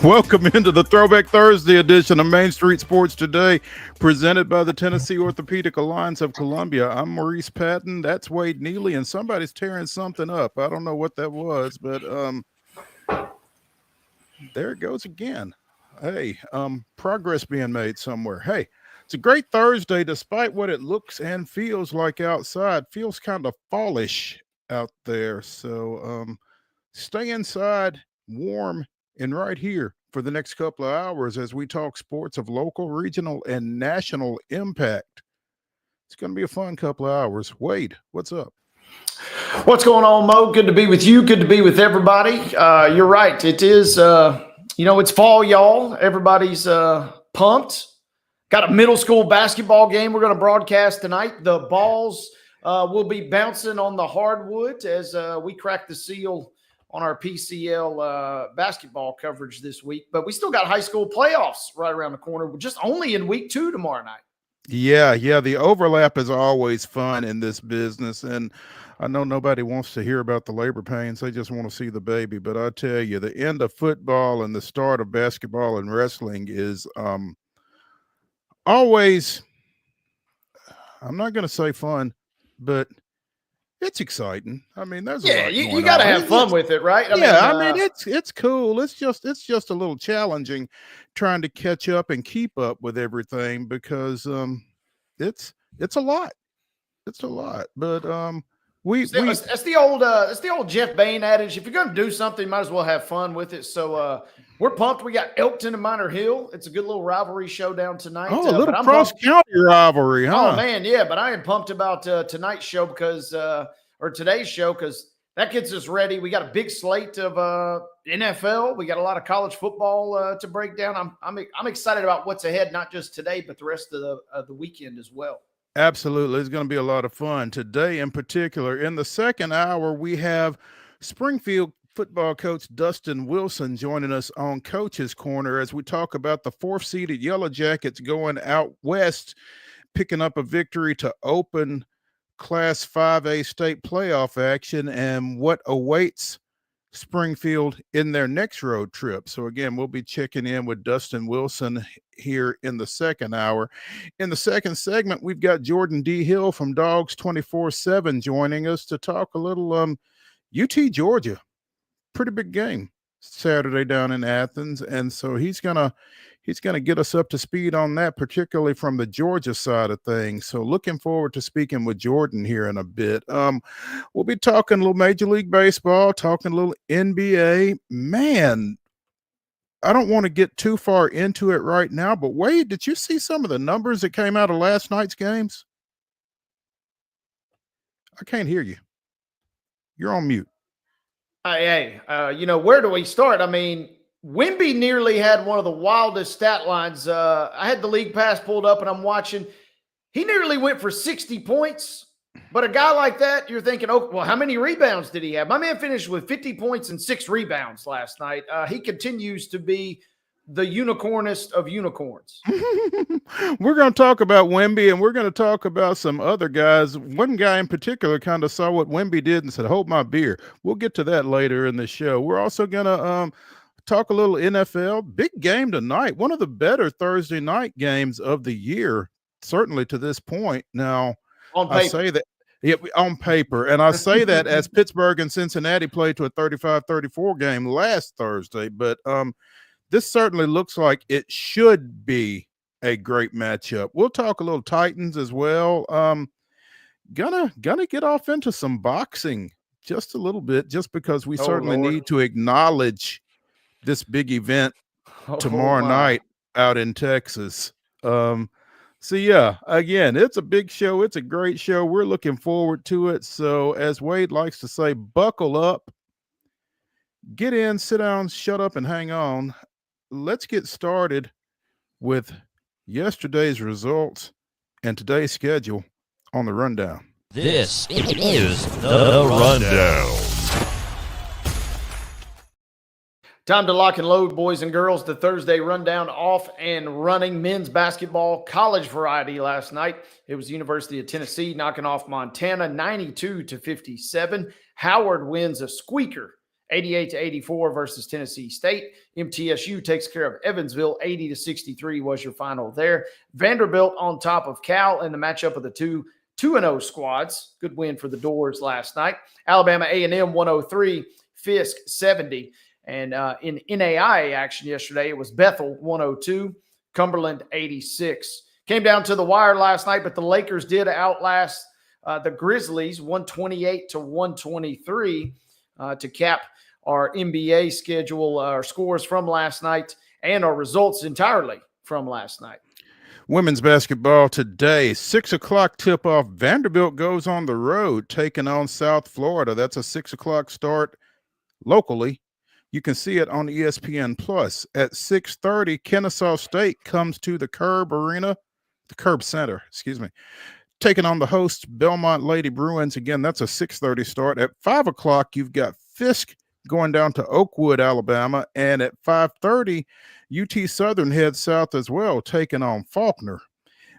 Welcome into the Throwback Thursday edition of Main Street Sports Today, presented by the Tennessee Orthopedic Alliance of Columbia. I'm Maurice Patton. That's Wade Neely, and somebody's tearing something up. I don't know what that was, but there it goes again. Hey, progress being made somewhere. Hey, it's a great Thursday, despite what it looks and feels like outside. Feels kind of fallish out there, so stay inside, warm, and right here for the next couple of hours as we talk sports of local, regional, and national impact. It's going to be a fun couple of hours. Wade, what's up? What's going on, Mo? Good to be with you. Good to be with everybody. You're right. It is, it's fall, y'all. Everybody's pumped. Got a middle school basketball game we're going to broadcast tonight. The balls will be bouncing on the hardwood as we crack the seal on our PCL basketball coverage this week. But we still got high school playoffs right around the corner. We're just only in week 2 tomorrow night. Yeah. The overlap is always fun in this business. And I know nobody wants to hear about the labor pains. They just want to see the baby. But I tell you, the end of football and the start of basketball and wrestling is always, I'm not going to say fun, but it's exciting. I mean, there's a lot you got to have fun with it, right? I mean, it's cool. It's just a little challenging trying to catch up and keep up with everything because it's a lot. It's a lot. But that's the old Jeff Bain adage. If you're going to do something, you might as well have fun with it. So we're pumped. We got Elkton and Minor Hill. It's a good little rivalry showdown tonight. Oh, a little cross-county rivalry, huh? Oh, man, yeah. But I am pumped about tonight's show or today's show because that gets us ready. We got a big slate of NFL. We got a lot of college football to break down. I'm excited about what's ahead, not just today, but the rest of the weekend as well. Absolutely. It's going to be a lot of fun today in particular. In the second hour, we have Springfield football coach Dustin Wilson joining us on Coach's Corner as we talk about the 4th-seeded Yellow Jackets going out west, picking up a victory to open Class 5A state playoff action and what awaits Springfield in their next road trip. So again, we'll be checking in with Dustin Wilson here in the second hour. In the second segment, we've got Jordan D. Hill from Dogs 24/7 joining us to talk a little UT Georgia. Pretty big game Saturday down in Athens, and so he's gonna get us up to speed on that, particularly from the Georgia side of things. So looking forward to speaking with Jordan here in a bit. We'll be talking a little Major League Baseball, talking a little NBA. Man, I don't want to get too far into it right now, but Wade, did you see some of the numbers that came out of last night's games? I can't hear you. You're on mute. Hey, where do we start? I mean, Wemby nearly had one of the wildest stat lines. I had the league pass pulled up and I'm watching. He nearly went for 60 points. But a guy like that, you're thinking, oh, well, how many rebounds did he have? My man finished with 50 points and 6 rebounds last night. He continues to be the unicornest of unicorns. We're going to talk about Wemby, and we're going to talk about some other guys. One guy in particular kind of saw what Wemby did and said, hold my beer. We'll get to that later in the show. We're also going to talk a little NFL. Big game tonight. One of the better Thursday night games of the year, certainly to this point. Now, I say that on paper, and I say that as Pittsburgh and Cincinnati played to a 35-34 game last Thursday, but this certainly looks like it should be a great matchup. We'll talk a little Titans as well. Gonna get off into some boxing just a little bit, just because we certainly need to acknowledge this big event tomorrow night out in Texas. So yeah, again, it's a big show. It's a great show. We're looking forward to it. So as Wade likes to say, buckle up, get in, sit down, shut up, and hang on. Let's get started with yesterday's results and today's schedule on the rundown. This is the rundown. Time to lock and load, boys and girls. The Thursday rundown off and running. Men's basketball, college variety last night. It was University of Tennessee knocking off Montana 92-57. Howard wins a squeaker 88-84 versus Tennessee State. MTSU takes care of Evansville. 80-63 was your final there. Vanderbilt on top of Cal in the matchup of the 2-0 squads. Good win for the Doors last night. Alabama A&M 103, Fisk 70. And in NAIA action yesterday, it was Bethel 102, Cumberland 86. Came down to the wire last night, but the Lakers did outlast the Grizzlies 128-123 to cap our NBA schedule, our scores from last night, and our results entirely from last night. Women's basketball today, 6 o'clock tip-off. Vanderbilt goes on the road, taking on South Florida. That's a 6 o'clock start locally. You can see it on ESPN Plus. At 6:30, Kennesaw State comes to the Curb Center, taking on the host Belmont Lady Bruins. Again, that's a 6:30 start. At 5 o'clock, you've got Fisk going down to Oakwood, Alabama. And at 5:30, UT Southern heads south as well, taking on Faulkner.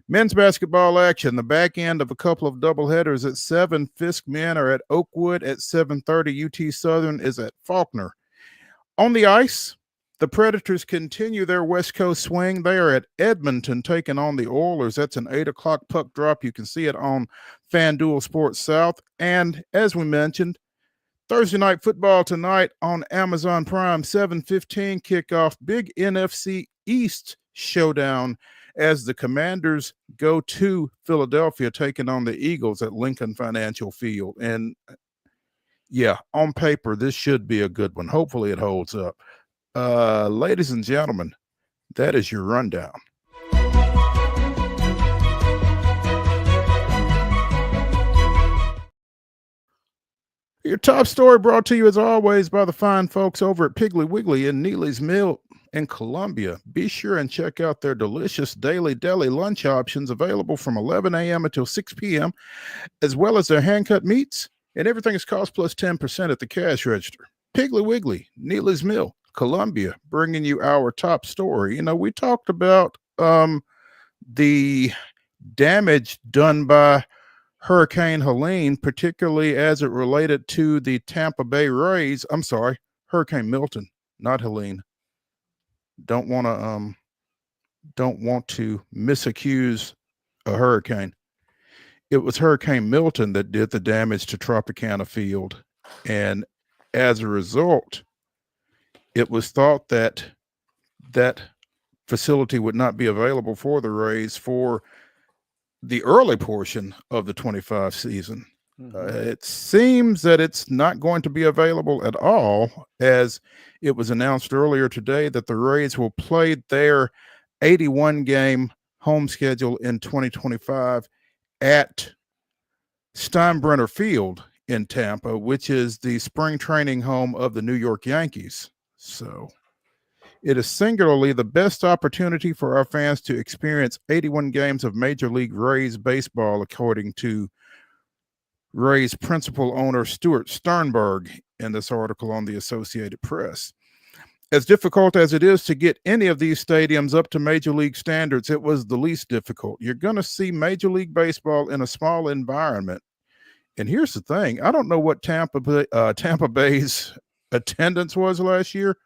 Men's basketball action, the back end of a couple of doubleheaders. At 7, Fisk men are at Oakwood. At 7:30, UT Southern is at Faulkner. On the ice, the Predators continue their West Coast swing. They are at Edmonton taking on the Oilers. That's an 8 o'clock puck drop. You can see it on FanDuel Sports South. And as we mentioned, Thursday night football tonight on Amazon Prime, 7:15 kickoff. Big NFC East showdown as the Commanders go to Philadelphia taking on the Eagles at Lincoln Financial Field. And yeah, on paper, this should be a good one. Hopefully it holds up. Ladies and gentlemen, that is your rundown. Your top story brought to you as always by the fine folks over at Piggly Wiggly in Neely's Mill in Columbia. Be sure and check out their delicious daily deli lunch options available from 11 a.m. until 6 p.m., as well as their hand-cut meats, and everything is cost plus 10% at the cash register. Piggly Wiggly, Neely's Mill, Columbia, bringing you our top story. You know, we talked about the damage done by Hurricane Helene, particularly as it related to the Tampa Bay Rays. I'm sorry, Hurricane Milton, not Helene. Don't want to misaccuse a hurricane. It was Hurricane Milton that did the damage to Tropicana Field, and as a result, it was thought that that facility would not be available for the Rays for the early portion of the 25 season. It seems that it's not going to be available at all, as it was announced earlier today that the Rays will play their 81-game home schedule in 2025 at Steinbrenner Field in Tampa, which is the spring training home of the New York Yankees. So it is singularly the best opportunity for our fans to experience 81 games of Major League Rays baseball, according to Rays principal owner Stuart Sternberg in this article on the Associated Press. As difficult as it is to get any of these stadiums up to Major League standards, it was the least difficult. You're going to see Major League Baseball in a small environment. And here's the thing. I don't know what Tampa Bay's attendance was last year,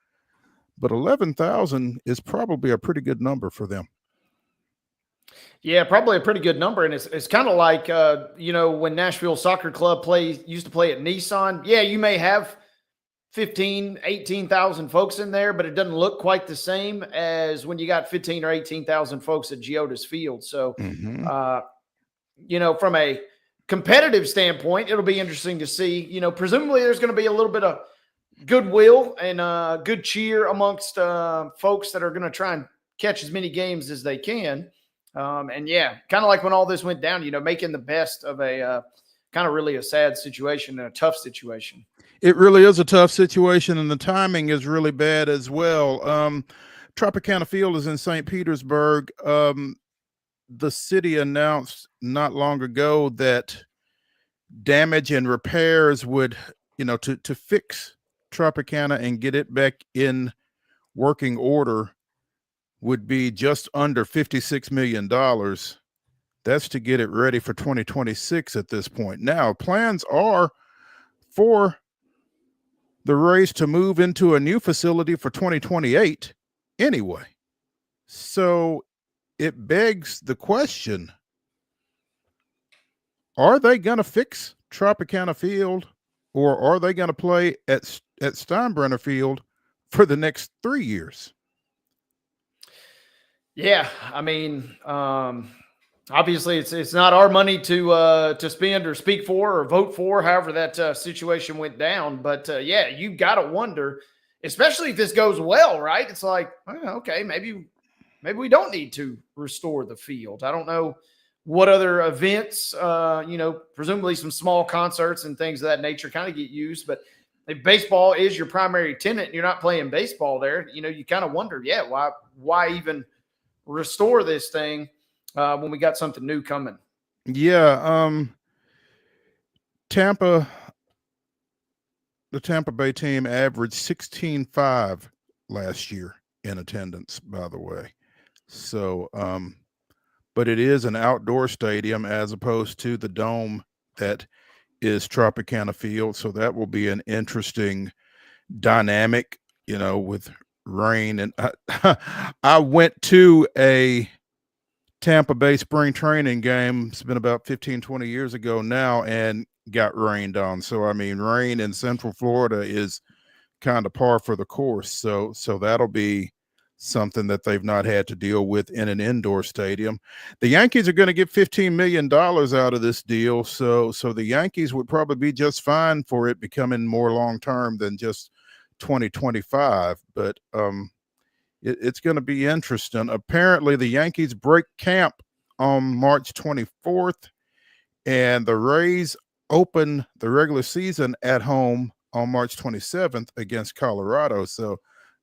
but 11,000 is probably a pretty good number for them. Yeah, probably a pretty good number. And it's kind of like, when Nashville Soccer Club used to play at Nissan. Yeah, you may have 15, 18,000 folks in there, but it doesn't look quite the same as when you got 15 or 18,000 folks at Geodis Field. So, from a competitive standpoint, it'll be interesting to see. Presumably there's going to be a little bit of goodwill and good cheer amongst folks that are going to try and catch as many games as they can. Kind of like when all this went down, making the best of a kind of really a sad situation and a tough situation. It really is a tough situation, and the timing is really bad as well. Tropicana Field is in St. Petersburg. The city announced not long ago that damage and repairs would, to fix Tropicana and get it back in working order would be just under $56 million. That's to get it ready for 2026 at this point. Now, plans are for the Rays to move into a new facility for 2028 anyway. So it begs the question, are they going to fix Tropicana Field, or are they going to play at Steinbrenner Field for the next 3 years? Yeah, I mean, obviously it's not our money to spend or speak for or vote for, however that situation went down. But yeah, you got to wonder, especially if this goes well, right? It's like, okay, maybe we don't need to restore the field. I don't know what other events, presumably some small concerts and things of that nature kind of get used. But if baseball is your primary tenant and you're not playing baseball there, you kind of wonder, yeah, why even restore this thing when we got something new coming? Yeah, the Tampa Bay team averaged 16.5 last year in attendance, by the way. So, but it is an outdoor stadium as opposed to the dome that is Tropicana Field. So that will be an interesting dynamic, with rain. And I went to a Tampa Bay spring training game. It's been about 15, 20 years ago now, and got rained on. So, I mean, rain in Central Florida is kind of par for the course. So that'll be something that they've not had to deal with in an indoor stadium. The Yankees are going to get $15 million out of this deal. So the Yankees would probably be just fine for it becoming more long-term than just 2025. But it's going to be interesting. Apparently the Yankees break camp on March 24th, and the Rays open the regular season at home on March 27th against Colorado. So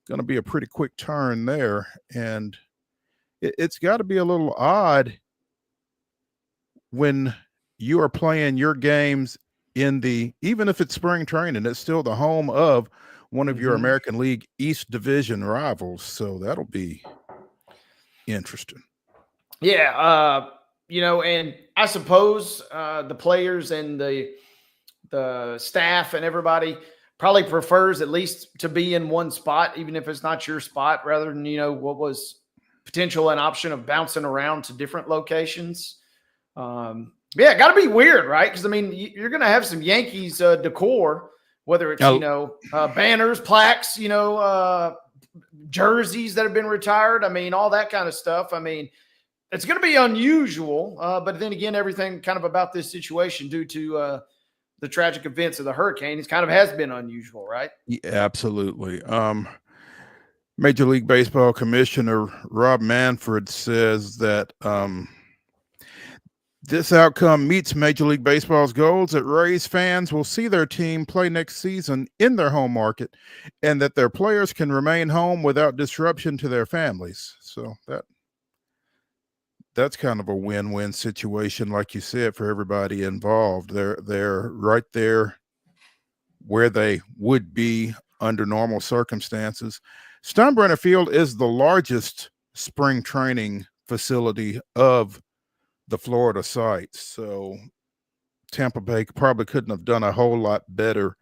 going to be a pretty quick turn there. And it's got to be a little odd when you are playing your games even if it's spring training, it's still the home of one of your American League East Division rivals. So that'll be interesting. Yeah. And I suppose the players and the staff and everybody probably prefers at least to be in one spot, even if it's not your spot, rather than, what was potential an option of bouncing around to different locations. Yeah, it got to be weird, right? Because, I mean, you're going to have some Yankees decor, whether it's, banners, plaques, jerseys that have been retired. I mean, all that kind of stuff. I mean, it's going to be unusual. But then again, everything kind of about this situation due to the tragic events of the hurricane, it kind of has been unusual, right? Yeah, absolutely. Major League Baseball Commissioner Rob Manfred says that this outcome meets Major League Baseball's goals that Rays fans will see their team play next season in their home market, and that their players can remain home without disruption to their families. So that's kind of a win-win situation, like you said, for everybody involved. They're right there where they would be under normal circumstances. Steinbrenner Field is the largest spring training facility of the Florida sites. So Tampa Bay probably couldn't have done a whole lot better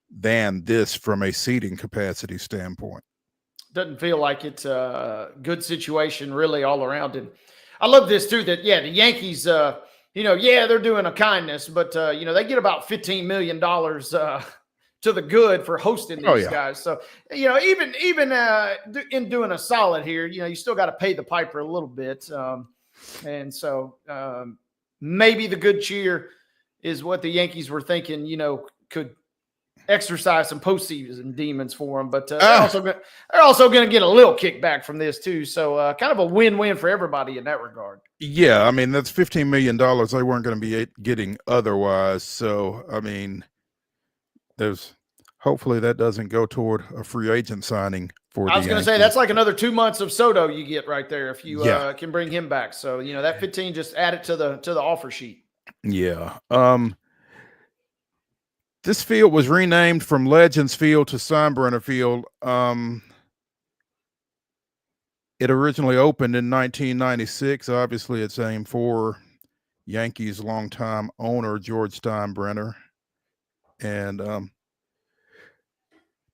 than this from a seating capacity standpoint. Doesn't feel like it's a good situation really all around. And I love this too, that, the Yankees, they're doing a kindness, but, they get about $15 million to the good for hosting these guys. So, even in doing a solid here, you still got to pay the piper a little bit. And so maybe the good cheer is what the Yankees were thinking, could exercise some postseason demons for them. But they're also going to get a little kickback from this too. So kind of a win-win for everybody in that regard. Yeah, I mean, that's $15 million they weren't going to be getting otherwise. So, I mean, hopefully that doesn't go toward a free agent signing for I was going to say that's like another 2 months of Soto you get right there if you can bring him back. So, that 15 just add it to the offer sheet. Yeah. This field was renamed from Legends Field to Steinbrenner Field. It originally opened in 1996. Obviously, it's named for Yankees longtime owner George Steinbrenner. And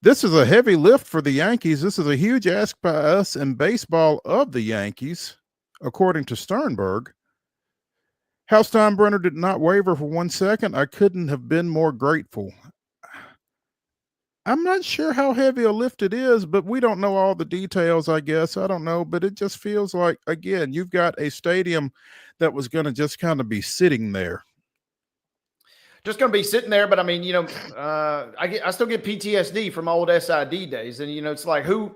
This is a heavy lift for the Yankees. This is a huge ask by us in baseball of the Yankees, according to Sternberg. Hal Steinbrenner did not waver for 1 second. I couldn't have been more grateful. I'm not sure how heavy a lift it is, but we don't know all the details, I guess. I don't know, but it just feels like, again, you've got a stadium that was going to just kind of be sitting there. Just going to be sitting there, but I mean, I still get PTSD from old SID days, and it's like who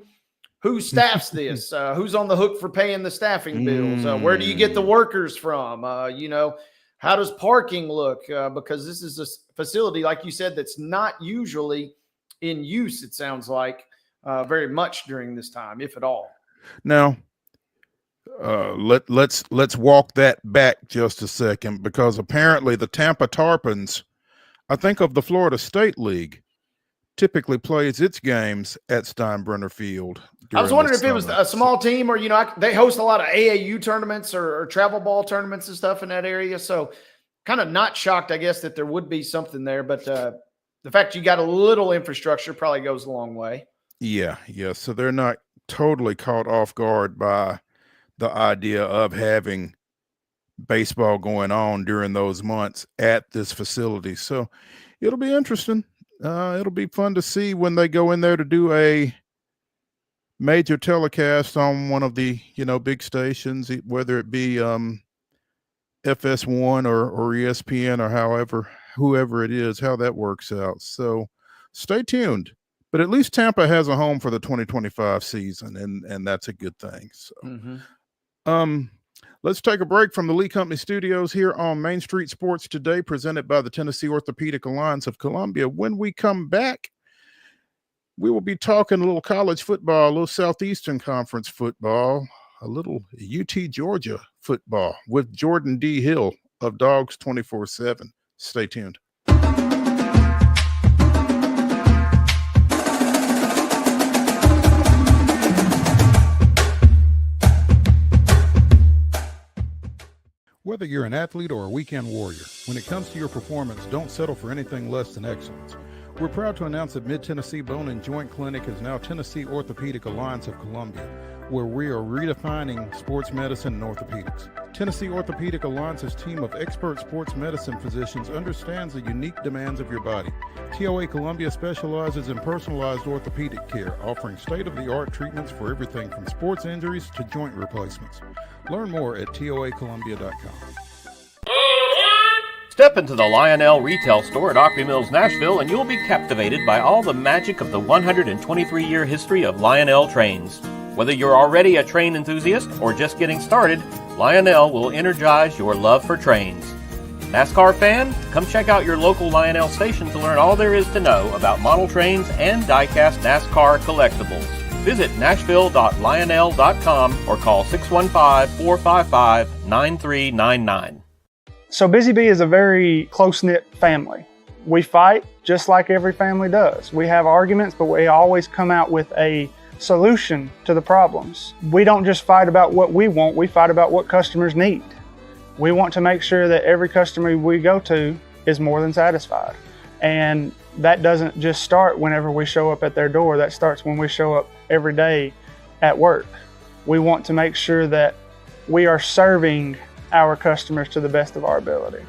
staffs this? Who's on the hook for paying the staffing bills? Where do you get the workers from? How does parking look? Because this is a facility, like you said, that's not usually in use. It sounds like very much during this time, if at all. Now, let's walk that back just a second, because apparently the Tampa Tarpons, I think of the Florida State League, typically plays its games at Steinbrenner Field. I was wondering if it was a small team, or they host a lot of AAU tournaments or travel ball tournaments and stuff in that area. So kind of not shocked, I guess, that there would be something there. But the fact you got a little infrastructure probably goes a long way. Yeah. So they're not totally caught off guard by the idea of having baseball going on during those months at this facility. So it'll be interesting. It'll be fun to see when they go in there to do a major telecast on one of the, big stations, whether it be FS1 or ESPN or whoever it is, how that works out. So stay tuned. But at least Tampa has a home for the 2025 season, and that's a good thing. So let's take a break from the Lee Company studios here on Main Street Sports Today, presented by the Tennessee Orthopedic Alliance of Columbia. When we come back, we will be talking a little college football, a little Southeastern Conference football, a little UT Georgia football with Jordan D. Hill of Dogs 24/7. Stay tuned. Whether you're an athlete or a weekend warrior, when it comes to your performance, don't settle for anything less than excellence. We're proud to announce that Mid-Tennessee Bone and Joint Clinic is now Tennessee Orthopedic Alliance of Columbia, where we are redefining sports medicine and orthopedics. Tennessee Orthopedic Alliance's team of expert sports medicine physicians understands the unique demands of your body. TOA Columbia specializes in personalized orthopedic care, offering state-of-the-art treatments for everything from sports injuries to joint replacements. Learn more at toacolumbia.com. Step into the Lionel retail store at Opry Mills, Nashville, and you'll be captivated by all the magic of the 123-year history of Lionel trains. Whether you're already a train enthusiast or just getting started, Lionel will energize your love for trains. NASCAR fan? Come check out your local Lionel station to learn all there is to know about model trains and die-cast NASCAR collectibles. Visit nashville.lionel.com or call 615-455-9399. So Busy Bee is a very close-knit family. We fight just like every family does. We have arguments, but we always come out with a solution to the problems. We don't just fight about what we want, we fight about what customers need. We want to make sure that every customer we go to is more than satisfied. And that doesn't just start whenever we show up at their door, that starts when we show up every day at work. We want to make sure that we are serving our customers to the best of our ability.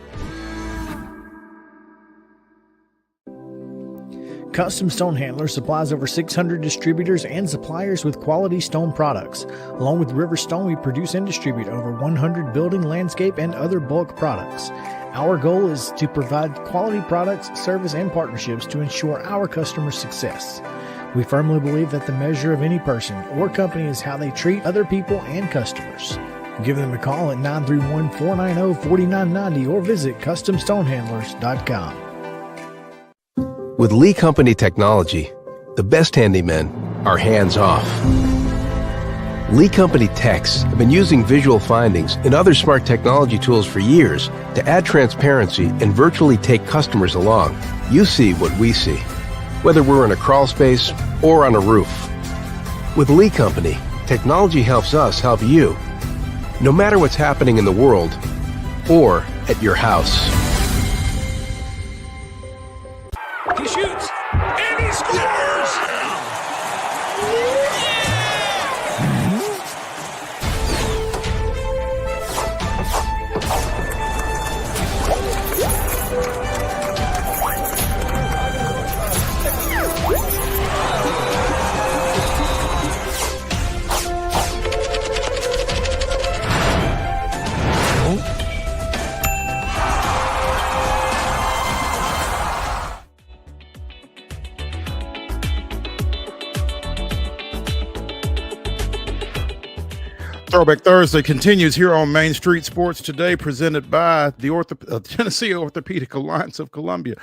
Custom Stone Handler supplies over 600 distributors and suppliers with quality stone products. Along with River Stone, we produce and distribute over 100 building, landscape, and other bulk products. Our goal is to provide quality products, service, and partnerships to ensure our customers' success. We firmly believe that the measure of any person or company is how they treat other people and customers. Give them a call at 931-490-4990 or visit CustomStonehandlers.com. With Lee Company technology, the best handymen are hands-off. Lee Company techs have been using visual findings and other smart technology tools for years to add transparency and virtually take customers along. You see what we see, whether we're in a crawl space or on a roof. With Lee Company, technology helps us help you, no matter what's happening in the world or at your house. He shoots, and he scores! Throwback Thursday continues here on Main Street Sports Today, presented by the Tennessee Orthopedic Alliance of Columbia.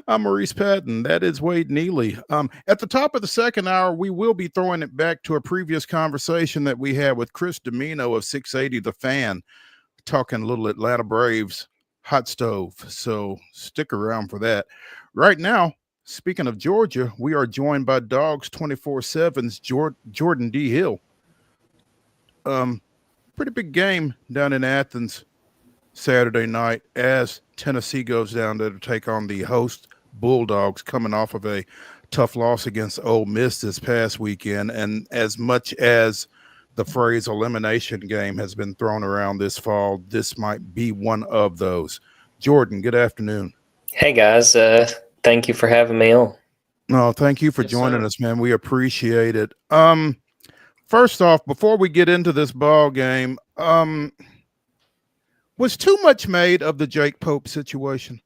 I'm Maurice Patton. That is Wade Neely. At the top of the second hour, we will be throwing it back to a previous conversation that we had with Chris DIMINO of 680 The Fan, talking a little Atlanta Braves hot stove. So stick around for that. Right now, speaking of Georgia, we are joined by Dogs 24/7's Jordan D. Hill. Pretty big game down in Athens Saturday night as Tennessee goes down there to take on the host Bulldogs, coming off of a tough loss against Ole Miss this past weekend. And as much as the phrase elimination game has been thrown around this fall, this might be one of those. Jordan, good afternoon. Hey guys, thank you for having me on. No, thank you for joining us, man. We appreciate it. First off, before we get into this ball game, was too much made of the Jake Pope situation?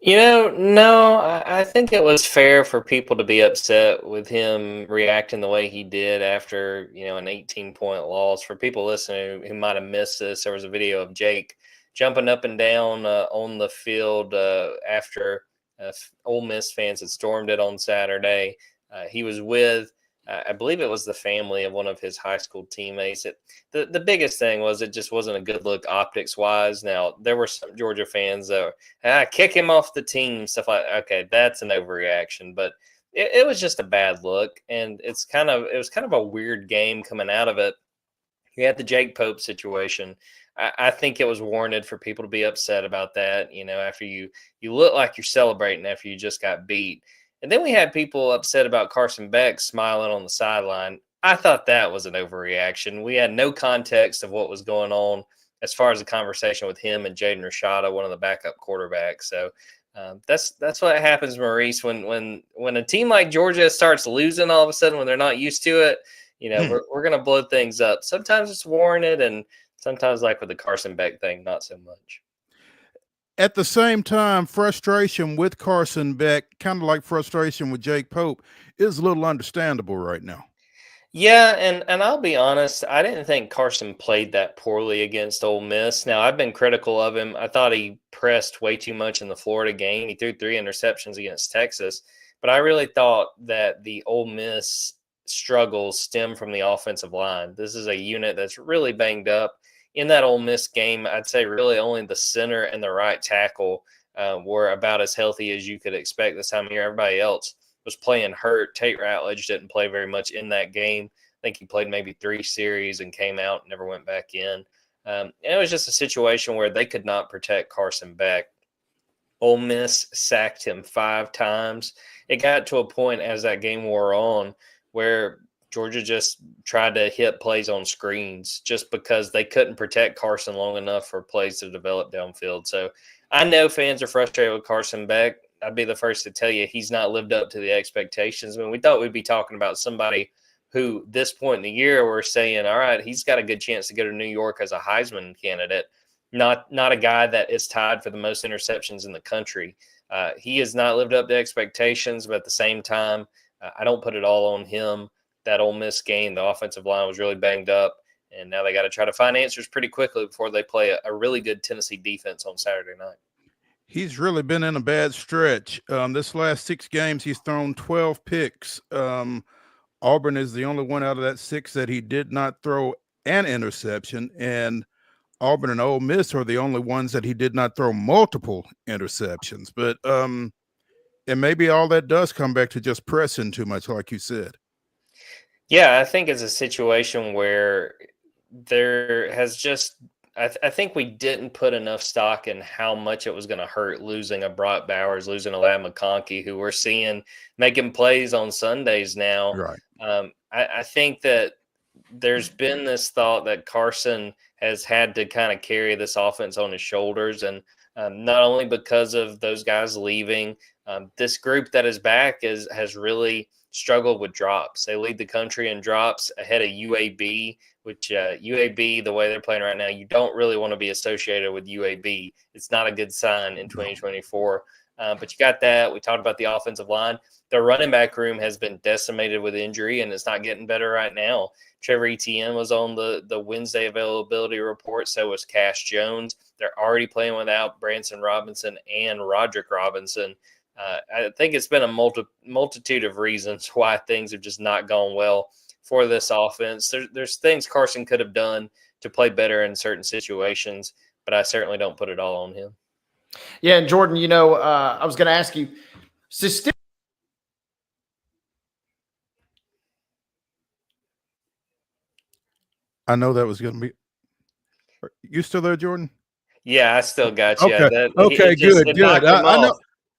No, I think it was fair for people to be upset with him reacting the way he did after, an 18-point loss. For people listening who might have missed this, there was a video of Jake jumping up and down on the field after Ole Miss fans had stormed it on Saturday. He was with I believe it was the family of one of his high school teammates. The biggest thing was it just wasn't a good look optics-wise. Now, there were some Georgia fans that were, kick him off the team, stuff like that. Okay, that's an overreaction. But it was just a bad look, and it was kind of a weird game coming out of it. You had the Jake Pope situation. I think it was warranted for people to be upset about that, after you look like you're celebrating after you just got beat. And then we had people upset about Carson Beck smiling on the sideline. I thought that was an overreaction. We had no context of what was going on as far as the conversation with him and Jaden Rashada, one of the backup quarterbacks. So that's what happens, Maurice, when a team like Georgia starts losing all of a sudden when they're not used to it. We're going to blow things up. Sometimes it's warranted, and sometimes, like with the Carson Beck thing, not so much. At the same time, frustration with Carson Beck, kind of like frustration with Jake Pope, is a little understandable right now. Yeah, and I'll be honest, I didn't think Carson played that poorly against Ole Miss. Now, I've been critical of him. I thought he pressed way too much in the Florida game. He threw 3 interceptions against Texas. But I really thought that the Ole Miss struggles stem from the offensive line. This is a unit that's really banged up. In that Ole Miss game, I'd say really only the center and the right tackle were about as healthy as you could expect this time of year. Everybody else was playing hurt. Tate Ratledge didn't play very much in that game. I think he played maybe 3 series and came out and never went back in. And it was just a situation where they could not protect Carson Beck. Ole Miss sacked him 5 times. It got to a point as that game wore on where Georgia just tried to hit plays on screens just because they couldn't protect Carson long enough for plays to develop downfield. So I know fans are frustrated with Carson Beck. I'd be the first to tell you he's not lived up to the expectations. I mean, we thought we'd be talking about somebody who this point in the year we're saying, all right, he's got a good chance to go to New York as a Heisman candidate, not a guy that is tied for the most interceptions in the country. He has not lived up to expectations, but at the same time, I don't put it all on him. That Ole Miss game, the offensive line was really banged up, and now they got to try to find answers pretty quickly before they play a really good Tennessee defense on Saturday night. He's really been in a bad stretch. This last 6 games, he's thrown 12 picks. Auburn is the only one out of that 6 that he did not throw an interception, and Auburn and Ole Miss are the only ones that he did not throw multiple interceptions. But and maybe all that does come back to just pressing too much, like you said. Yeah, I think it's a situation where there has just I think we didn't put enough stock in how much it was going to hurt losing a Brock Bowers, losing a Ladd McConkey, who we're seeing making plays on Sundays now. Right. I think that there's been this thought that Carson has had to kind of carry this offense on his shoulders, and not only because of those guys leaving, this group that is back has really struggled with drops. They lead the country in drops ahead of UAB, which UAB, the way they're playing right now, you don't really want to be associated with UAB. It's not a good sign in 2024. But you got that. We talked about the offensive line. The running back room has been decimated with injury, and it's not getting better right now. Trevor Etienne was on the Wednesday availability report. So was Cash Jones. They're already playing without Branson Robinson and Roderick Robinson. I think it's been a multitude of reasons why things have just not gone well for this offense. There's things Carson could have done to play better in certain situations, but I certainly don't put it all on him. Yeah, and Jordan, I was going to ask you, I know that was going to be. You still there, Jordan? Yeah, I still got you. Okay. Okay. Good. I know. Off.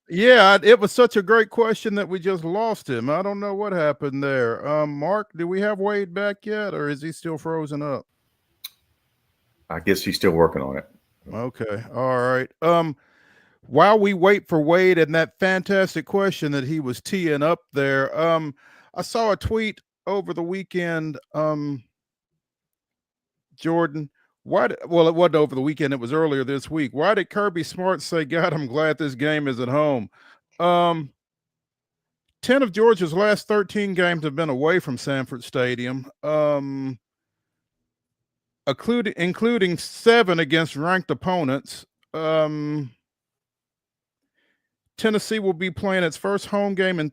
Yeah, it was such a great question that we just lost him. I don't know what happened there. Mark, do we have Wade back yet, or is he still frozen up? I guess he's still working on it. Okay. All right. While we wait for Wade and that fantastic question that he was teeing up there, I saw a tweet over the weekend, Jordan. Well, it wasn't over the weekend. It was earlier this week. Why did Kirby Smart say, God, I'm glad this game is at home? 10 of Georgia's last 13 games have been away from Sanford Stadium, including 7 against ranked opponents. Tennessee will be playing its first home game in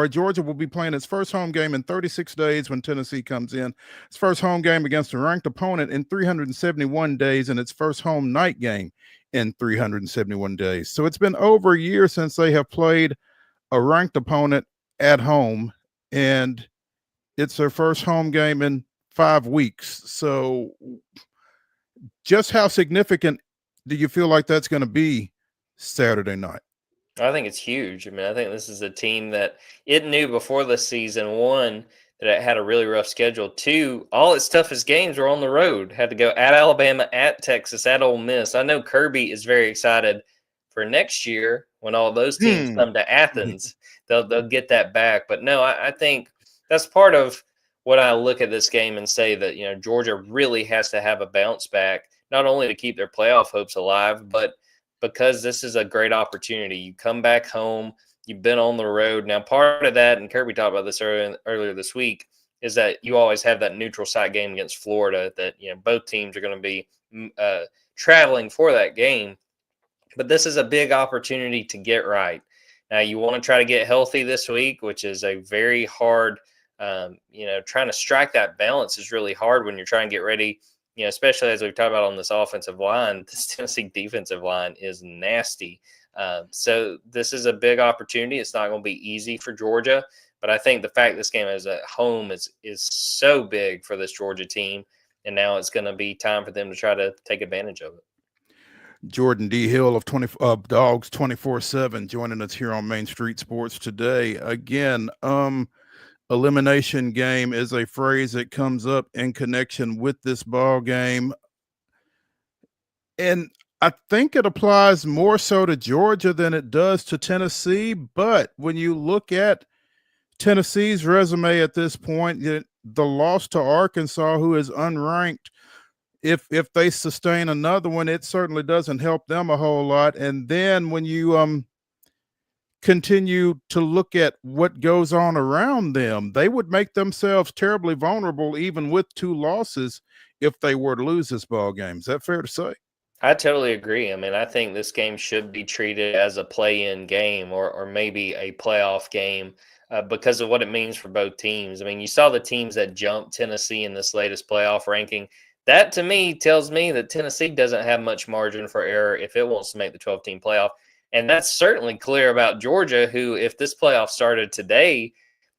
Georgia will be playing its first home game in 36 days when Tennessee comes in. Its first home game against a ranked opponent in 371 days, and its first home night game in 371 days. So it's been over a year since they have played a ranked opponent at home, and it's their first home game in 5 weeks. So just how significant do you feel like that's going to be Saturday night? I think it's huge. I mean, I think this is a team that it knew before the season, 1, that it had a really rough schedule. 2, all its toughest games were on the road. Had to go at Alabama, at Texas, at Ole Miss. I know Kirby is very excited for next year when all those teams come to Athens. They'll get that back. But no, I think that's part of what I look at this game and say that, Georgia really has to have a bounce back, not only to keep their playoff hopes alive, but because this is a great opportunity. You come back home, you've been on the road. Now, part of that, and Kirby talked about this earlier this week, is that you always have that neutral site game against Florida that, both teams are going to be traveling for that game. But this is a big opportunity to get right. Now, you want to try to get healthy this week, which is a very hard, trying to strike that balance is really hard when you're trying to get ready. Especially as we've talked about on this offensive line, this Tennessee defensive line is nasty. So this is a big opportunity. It's not going to be easy for Georgia, but I think the fact this game is at home is so big for this Georgia team, and now it's going to be time for them to try to take advantage of it. Jordan D. Hill of Dogs 24/7 joining us here on Main Street Sports today. Again, elimination game is a phrase that comes up in connection with this ball game. And I think it applies more so to Georgia than it does to Tennessee. But when you look at Tennessee's resume at this point, the loss to Arkansas, who is unranked, if they sustain another one, it certainly doesn't help them a whole lot. And then when you continue to look at what goes on around them, they would make themselves terribly vulnerable even with 2 losses if they were to lose this ball game. Is that fair to say? I totally agree. I mean, I think this game should be treated as a play-in game or maybe a playoff game because of what it means for both teams. I mean, you saw the teams that jumped Tennessee in this latest playoff ranking. That, to me, tells me that Tennessee doesn't have much margin for error if it wants to make the 12-team playoff. And that's certainly clear about Georgia, who, if this playoff started today,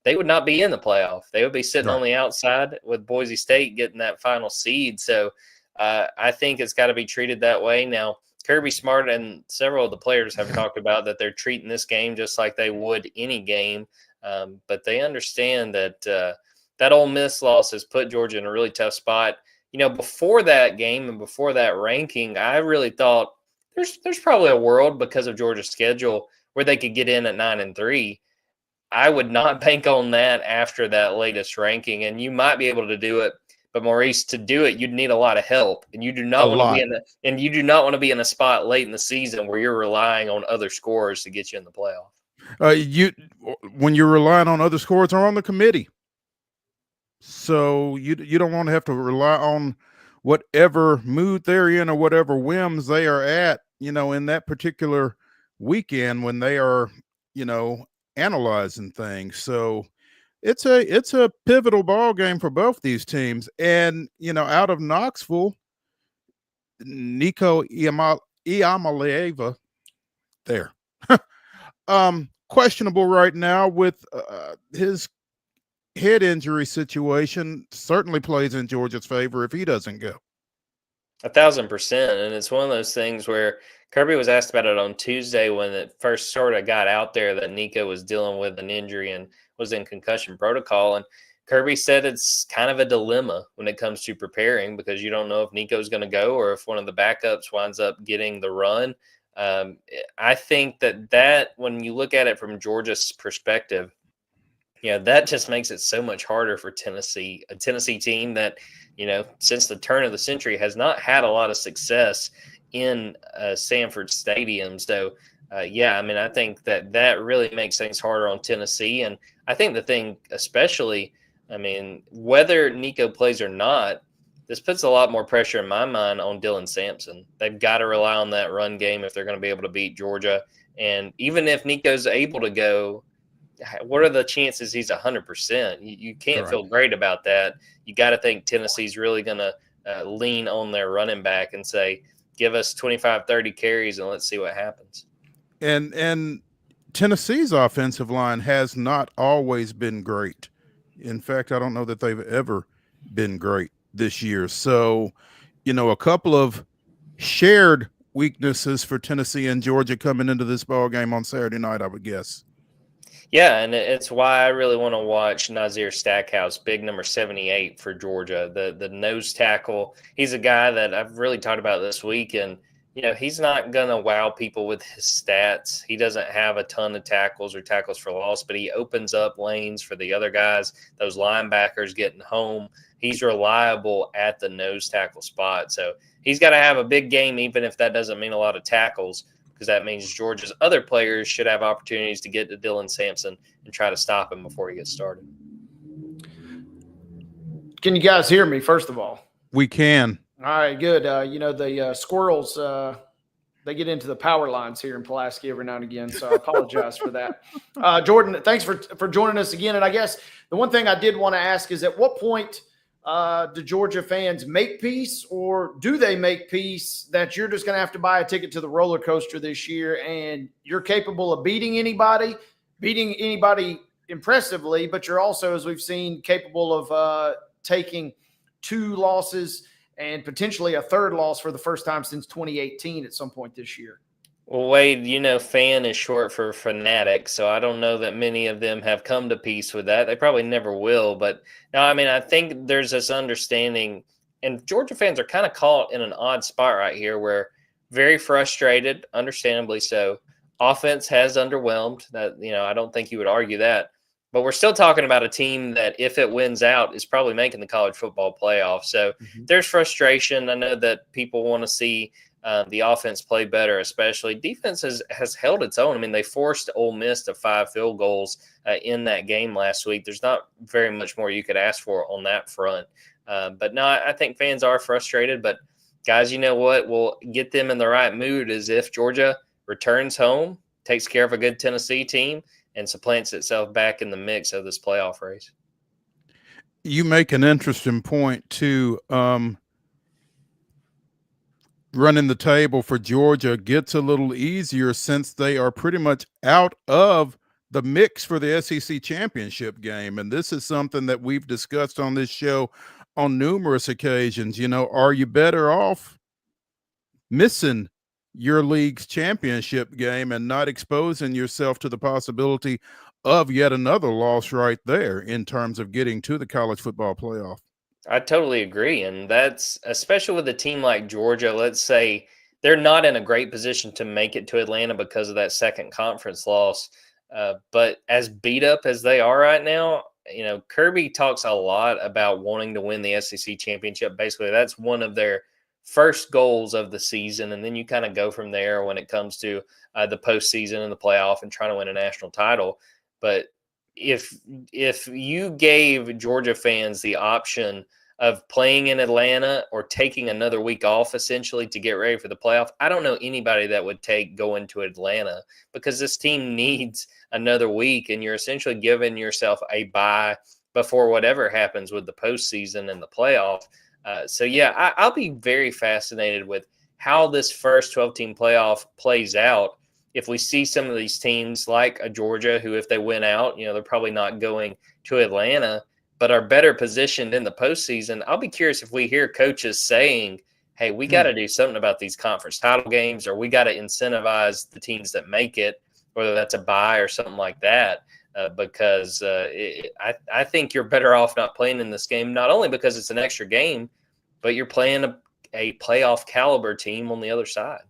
they would not be in the playoff. They would be sitting on the outside with Boise State getting that final seed. So I think it's got to be treated that way. Now, Kirby Smart and several of the players have talked about that they're treating this game just like they would any game. But they understand that that Ole Miss loss has put Georgia in a really tough spot. Before that game and before that ranking, I really thought there's probably a world because of Georgia's schedule where they could get in at 9-3. I would not bank on that after that latest ranking, and you might be able to do it But Maurice, to do it, you'd need a lot of help, and you do not want to be in a spot late in the season where you're relying on other scorers to get you in the playoff. When you're relying on other scorers or on the committee, so you don't want to have to rely on whatever mood they're in or whatever whims they are at, in that particular weekend when they are, analyzing things. So it's a pivotal ball game for both these teams. And, out of Knoxville, Nico Iamaleava there. Questionable right now with his head injury situation. Certainly plays in Georgia's favor if he doesn't go. 1,000%. And it's one of those things where Kirby was asked about it on Tuesday when it first sort of got out there that Nico was dealing with an injury and was in concussion protocol. And Kirby said it's kind of a dilemma when it comes to preparing because you don't know if Nico's going to go or if one of the backups winds up getting the run. I think that when you look at it from Georgia's perspective, that just makes it so much harder for Tennessee, a Tennessee team that, since the turn of the century has not had a lot of success in Sanford Stadium. So, I think that really makes things harder on Tennessee. And I think the thing especially, whether Nico plays or not, this puts a lot more pressure in my mind on Dylan Sampson. They've got to rely on that run game if they're going to be able to beat Georgia. And even if Nico's able to go, what are the chances he's 100%? You can't feel great about that. You got to think Tennessee's really going to lean on their running back and say, give us 25, 30 carries and let's see what happens. And Tennessee's offensive line has not always been great. In fact, I don't know that they've ever been great this year. So, a couple of shared weaknesses for Tennessee and Georgia coming into this ball game on Saturday night, I would guess. Yeah, and it's why I really want to watch Nazir Stackhouse, big number 78 for Georgia, the nose tackle. He's a guy that I've really talked about this week, and he's not going to wow people with his stats. He doesn't have a ton of tackles or tackles for loss, but he opens up lanes for the other guys, those linebackers getting home. He's reliable at the nose tackle spot. So he's got to have a big game, even if that doesn't mean a lot of tackles, because that means Georgia's other players should have opportunities to get to Dylan Sampson and try to stop him before he gets started. Can you guys hear me, first of all? We can. All right, good. The squirrels, they get into the power lines here in Pulaski every now and again, so I apologize for that. Jordan, thanks for joining us again. And I guess the one thing I did want to ask is, at what point do Georgia fans make peace, or do they make peace that you're just going to have to buy a ticket to the roller coaster this year and you're capable of beating anybody impressively, but you're also, as we've seen, capable of taking 2 losses and potentially a 3rd loss for the first time since 2018 at some point this year? Well, Wade, fan is short for fanatic, so I don't know that many of them have come to peace with that. They probably never will. But no, I think there's this understanding, and Georgia fans are kind of caught in an odd spot right here where very frustrated, understandably so. Offense has underwhelmed. That, I don't think you would argue that. But we're still talking about a team that, if it wins out, is probably making the college football playoff. So there's frustration. I know that people want to see the offense play better, especially. Defense has held its own. They forced Ole Miss to 5 field goals in that game last week. There's not very much more you could ask for on that front. But no, I think fans are frustrated. But, guys, you know what will get them in the right mood is if Georgia returns home, takes care of a good Tennessee team, and supplants itself back in the mix of this playoff race. You make an interesting point, too. Running the table for Georgia gets a little easier since they are pretty much out of the mix for the SEC championship game. And this is something that we've discussed on this show on numerous occasions. Are you better off missing your league's championship game and not exposing yourself to the possibility of yet another loss right there in terms of getting to the college football playoff? I totally agree. And that's especially with a team like Georgia. Let's say they're not in a great position to make it to Atlanta because of that second conference loss. But as beat up as they are right now, Kirby talks a lot about wanting to win the SEC championship. Basically, that's one of their first goals of the season. And then you kind of go from there when it comes to the postseason and the playoff and trying to win a national title. But if you gave Georgia fans the option of playing in Atlanta or taking another week off essentially to get ready for the playoff, I don't know anybody that would take going to Atlanta, because this team needs another week and you're essentially giving yourself a bye before whatever happens with the postseason and the playoff. I'll be very fascinated with how this first 12-team playoff plays out. If we see some of these teams like a Georgia, who if they win out, they're probably not going to Atlanta, but are better positioned in the postseason. I'll be curious if we hear coaches saying, hey, we got to do something about these conference title games, or we got to incentivize the teams that make it, whether that's a bye or something like that, because I think you're better off not playing in this game, not only because it's an extra game, but you're playing a playoff caliber team on the other side.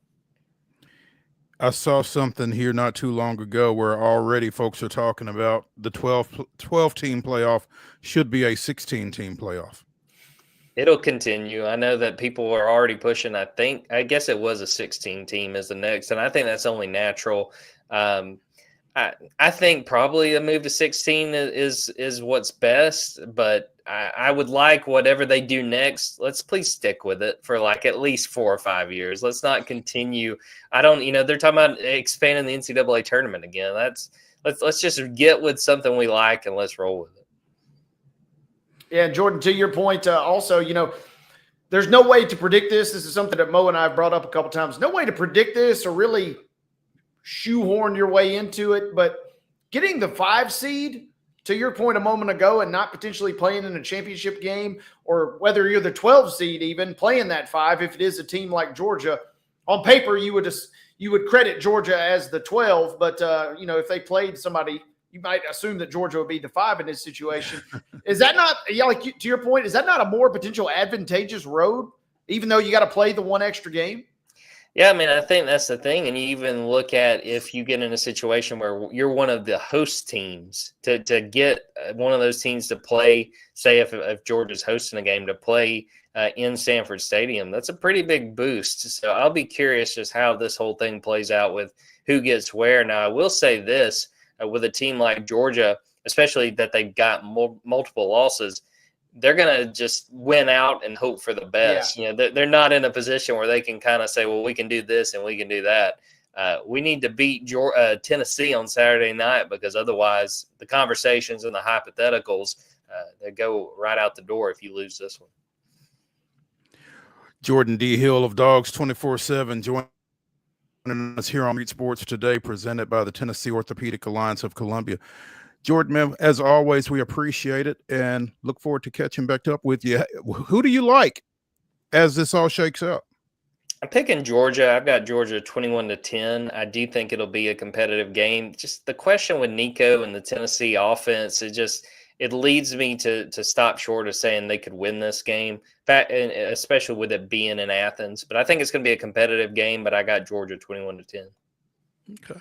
I saw something here not too long ago where already folks are talking about the 12-team playoff should be a 16-team playoff. It'll continue. I know that people are already pushing. I guess it was a 16-team is the next, and I think that's only natural. I think probably a move to 16 is what's best, but I would like whatever they do next. Let's please stick with it for like at least 4 or 5 years. Let's not continue. They're talking about expanding the NCAA tournament again. Let's just get with something we like and let's roll with it. Yeah, Jordan, to your point, also, there's no way to predict this. This is something that Mo and I have brought up a couple times. No way to predict this or really shoehorn your way into it, but getting the 5 seed, to your point a moment ago, and not potentially playing in a championship game, or whether you're the 12 seed even playing that 5, if it is a team like Georgia, on paper you would credit Georgia as the 12, but if they played somebody, you might assume that Georgia would be the 5 in this situation. Is that not, to your point, is that not a more potential advantageous road, even though you got to play the one extra game? Yeah, I mean, I think that's the thing. And you even look at if you get in a situation where you're one of the host teams, to get one of those teams to play, say if Georgia's hosting a game, to play in Sanford Stadium, that's a pretty big boost. So I'll be curious just how this whole thing plays out with who gets where. Now, I will say this, with a team like Georgia, especially that they've got multiple losses, they're going to just win out and hope for the best. Yeah. They're not in a position where they can kind of say, well, we can do this and we can do that. We need to beat Tennessee on Saturday night, because otherwise the conversations and the hypotheticals, they go right out the door if you lose this one. Jordan D. Hill of Dogs 24/7 joining us here on Meat Sports Today, presented by the Tennessee Orthopedic Alliance of Columbia. Jordan, man, as always, we appreciate it and look forward to catching back up with you. Who do you like as this all shakes out? I'm picking Georgia. I've got Georgia 21-10. I do think it'll be a competitive game. Just the question with Nico and the Tennessee offense, it leads me to stop short of saying they could win this game, especially with it being in Athens. But I think it's going to be a competitive game, but I got Georgia 21-10. Okay.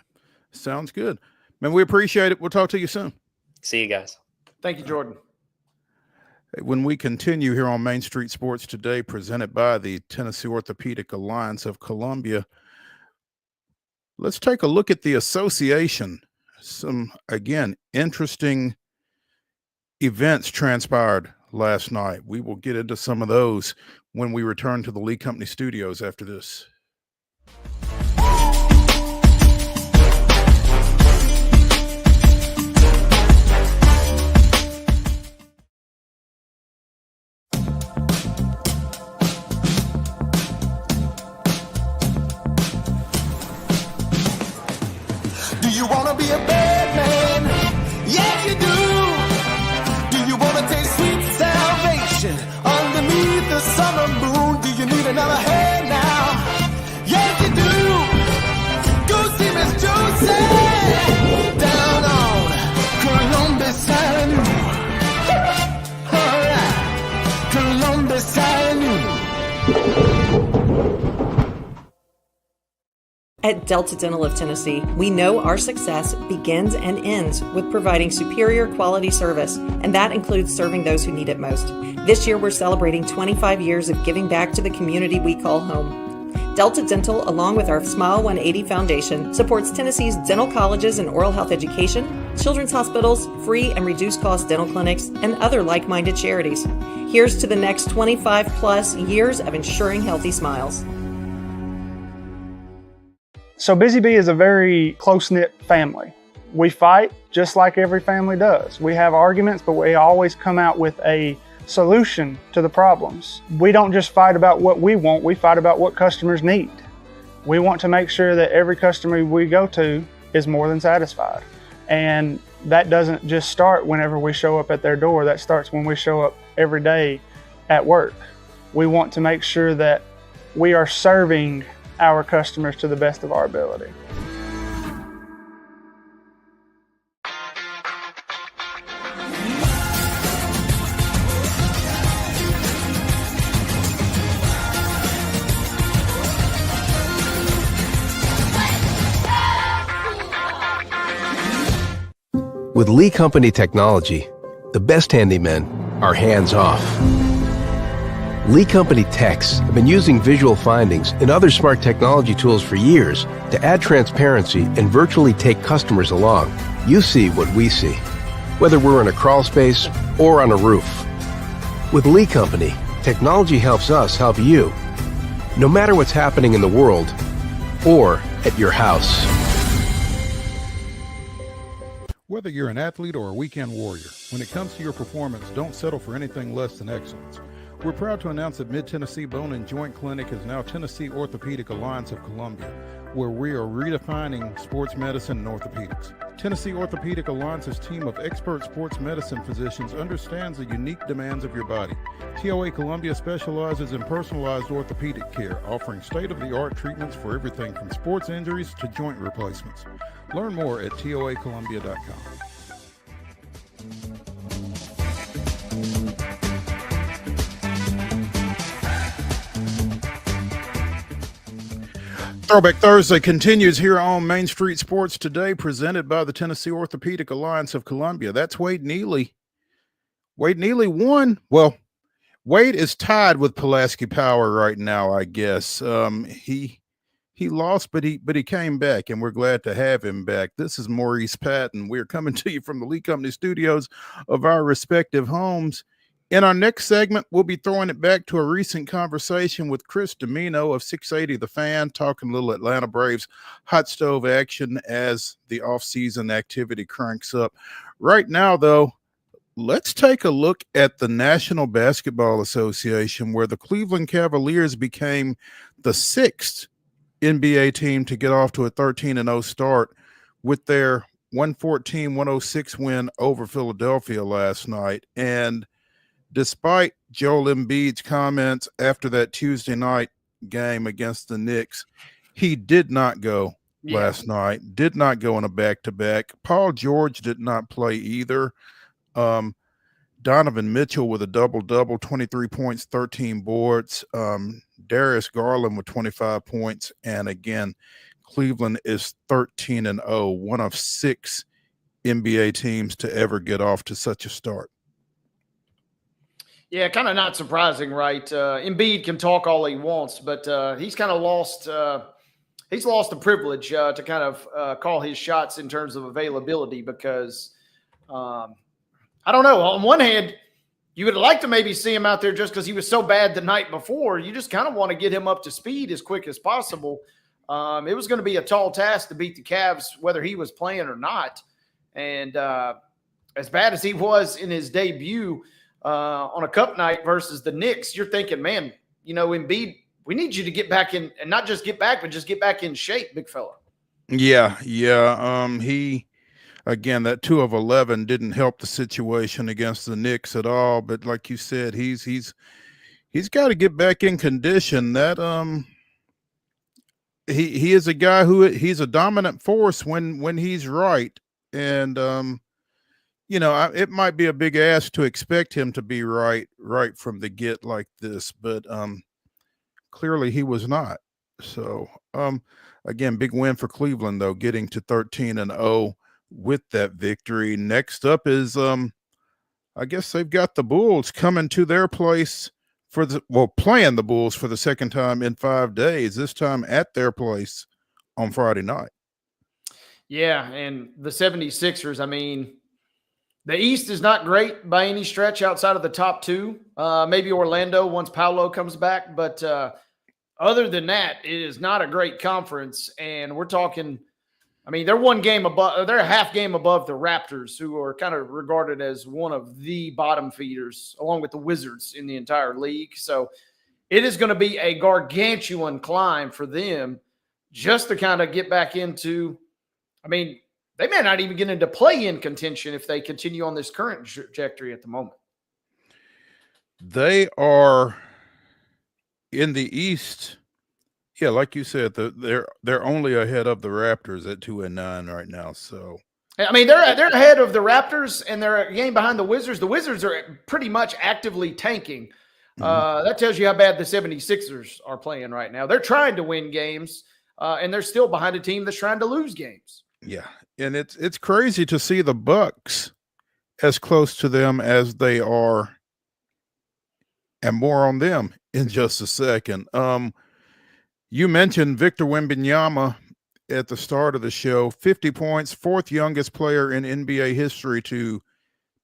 Sounds good. Man, we appreciate it. We'll talk to you soon. See you guys. Thank you, Jordan. When we continue here on Main Street Sports Today, presented by the Tennessee Orthopedic Alliance of Columbia, let's take a look at the association. Some, again, interesting events transpired last night. We will get into some of those when we return to the Lee Company studios after this. You wanna be a bad man? Yes, you do. Do you wanna taste sweet salvation underneath the summer moon? Do you need another hand now? Yes, you do. Go see Miss Josie down on Columbus Avenue. All right, Columbus Avenue. At Delta Dental of Tennessee, we know our success begins and ends with providing superior quality service, and that includes serving those who need it most. This year, we're celebrating 25 years of giving back to the community we call home. Delta Dental, along with our Smile 180 Foundation, supports Tennessee's dental colleges and oral health education, children's hospitals, free and reduced cost dental clinics, and other like-minded charities. Here's to the next 25 plus years of ensuring healthy smiles. So Busy Bee is a very close-knit family. We fight just like every family does. We have arguments, but we always come out with a solution to the problems. We don't just fight about what we want, we fight about what customers need. We want to make sure that every customer we go to is more than satisfied. And that doesn't just start whenever we show up at their door, that starts when we show up every day at work. We want to make sure that we are serving our customers to the best of our ability. With Lee Company technology, the best handymen are hands-off. Lee Company techs have been using visual findings and other smart technology tools for years to add transparency and virtually take customers along. You see what we see, whether we're in a crawl space or on a roof. With Lee Company, technology helps us help you, no matter what's happening in the world or at your house. Whether you're an athlete or a weekend warrior, when it comes to your performance, don't settle for anything less than excellence. We're proud to announce that Mid-Tennessee Bone and Joint Clinic is now Tennessee Orthopedic Alliance of Columbia, where we are redefining sports medicine and orthopedics. Tennessee Orthopedic Alliance's team of expert sports medicine physicians understands the unique demands of your body. TOA Columbia specializes in personalized orthopedic care, offering state-of-the-art treatments for everything from sports injuries to joint replacements. Learn more at toacolumbia.com. Throwback Thursday continues here on Main Street Sports Today, presented by the Tennessee Orthopedic Alliance of Columbia. That's Wade Neely. Wade Neely won. Well, Wade is tied with Pulaski Power right now, I guess. He lost, but he came back, and we're glad to have him back. This is Maurice Patton. We're coming to you from the Lee Company studios of our respective homes. In our next segment, we'll be throwing it back to a recent conversation with Chris DIMINO of 680 The Fan, talking a little Atlanta Braves hot stove action as the offseason activity cranks up. Right now, though, let's take a look at the National Basketball Association, where the Cleveland Cavaliers became the sixth NBA team to get off to a 13-0 start with their 114-106 win over Philadelphia last night. And despite Joel Embiid's comments after that Tuesday night game against the Knicks, he did not go last night, did not go in a back-to-back. Paul George did not play either. Donovan Mitchell with a double-double, 23 points, 13 boards. Darius Garland with 25 points. And again, Cleveland is 13-0, one of six NBA teams to ever get off to such a start. Yeah, kind of not surprising, right? Embiid can talk all he wants, but he's kind of lost he's lost the privilege to kind of call his shots in terms of availability because I don't know. On one hand, you would like to maybe see him out there just because he was so bad the night before. You just kind of want to get him up to speed as quick as possible. It was going to be a tall task to beat the Cavs, whether he was playing or not. And as bad as he was in his debut on a cup night versus the Knicks, you're thinking, man, you know, Embiid, we need you to get back in, and not just get back, but just get back in shape, big fella. Yeah. He, again, that 2 of 11 didn't help the situation against the Knicks at all. But like you said, he's got to get back in condition. That he is a guy who he's a dominant force when he's right. And you know, it might be a big ask to expect him to be right from the get like this, but clearly he was not. So, again, big win for Cleveland though, getting to 13-0 with that victory. Next up is I guess they've got the Bulls coming to their place playing the Bulls for the second time in 5 days, this time at their place on Friday night. Yeah, and the 76ers, I mean, the East is not great by any stretch outside of the top two. Maybe Orlando once Paolo comes back, but other than that, it is not a great conference. And we're talking, I mean, they're they're a half game above the Raptors, who are kind of regarded as one of the bottom feeders, along with the Wizards in the entire league. So it is going to be a gargantuan climb for them just to kind of get back into, I mean, they may not even get into play-in contention if they continue on this current trajectory at the moment. They are in the East. Yeah, like you said, they're only ahead of the Raptors at 2-9 right now. So I mean, they're ahead of the Raptors, and they're a game behind the Wizards. The Wizards are pretty much actively tanking. That tells you how bad the 76ers are playing right now. They're trying to win games, and they're still behind a team that's trying to lose games. Yeah, and it's crazy to see the Bucks as close to them as they are, and more on them in just a second. You mentioned Victor Wembanyama at the start of the show. 50 points, fourth youngest player in NBA history to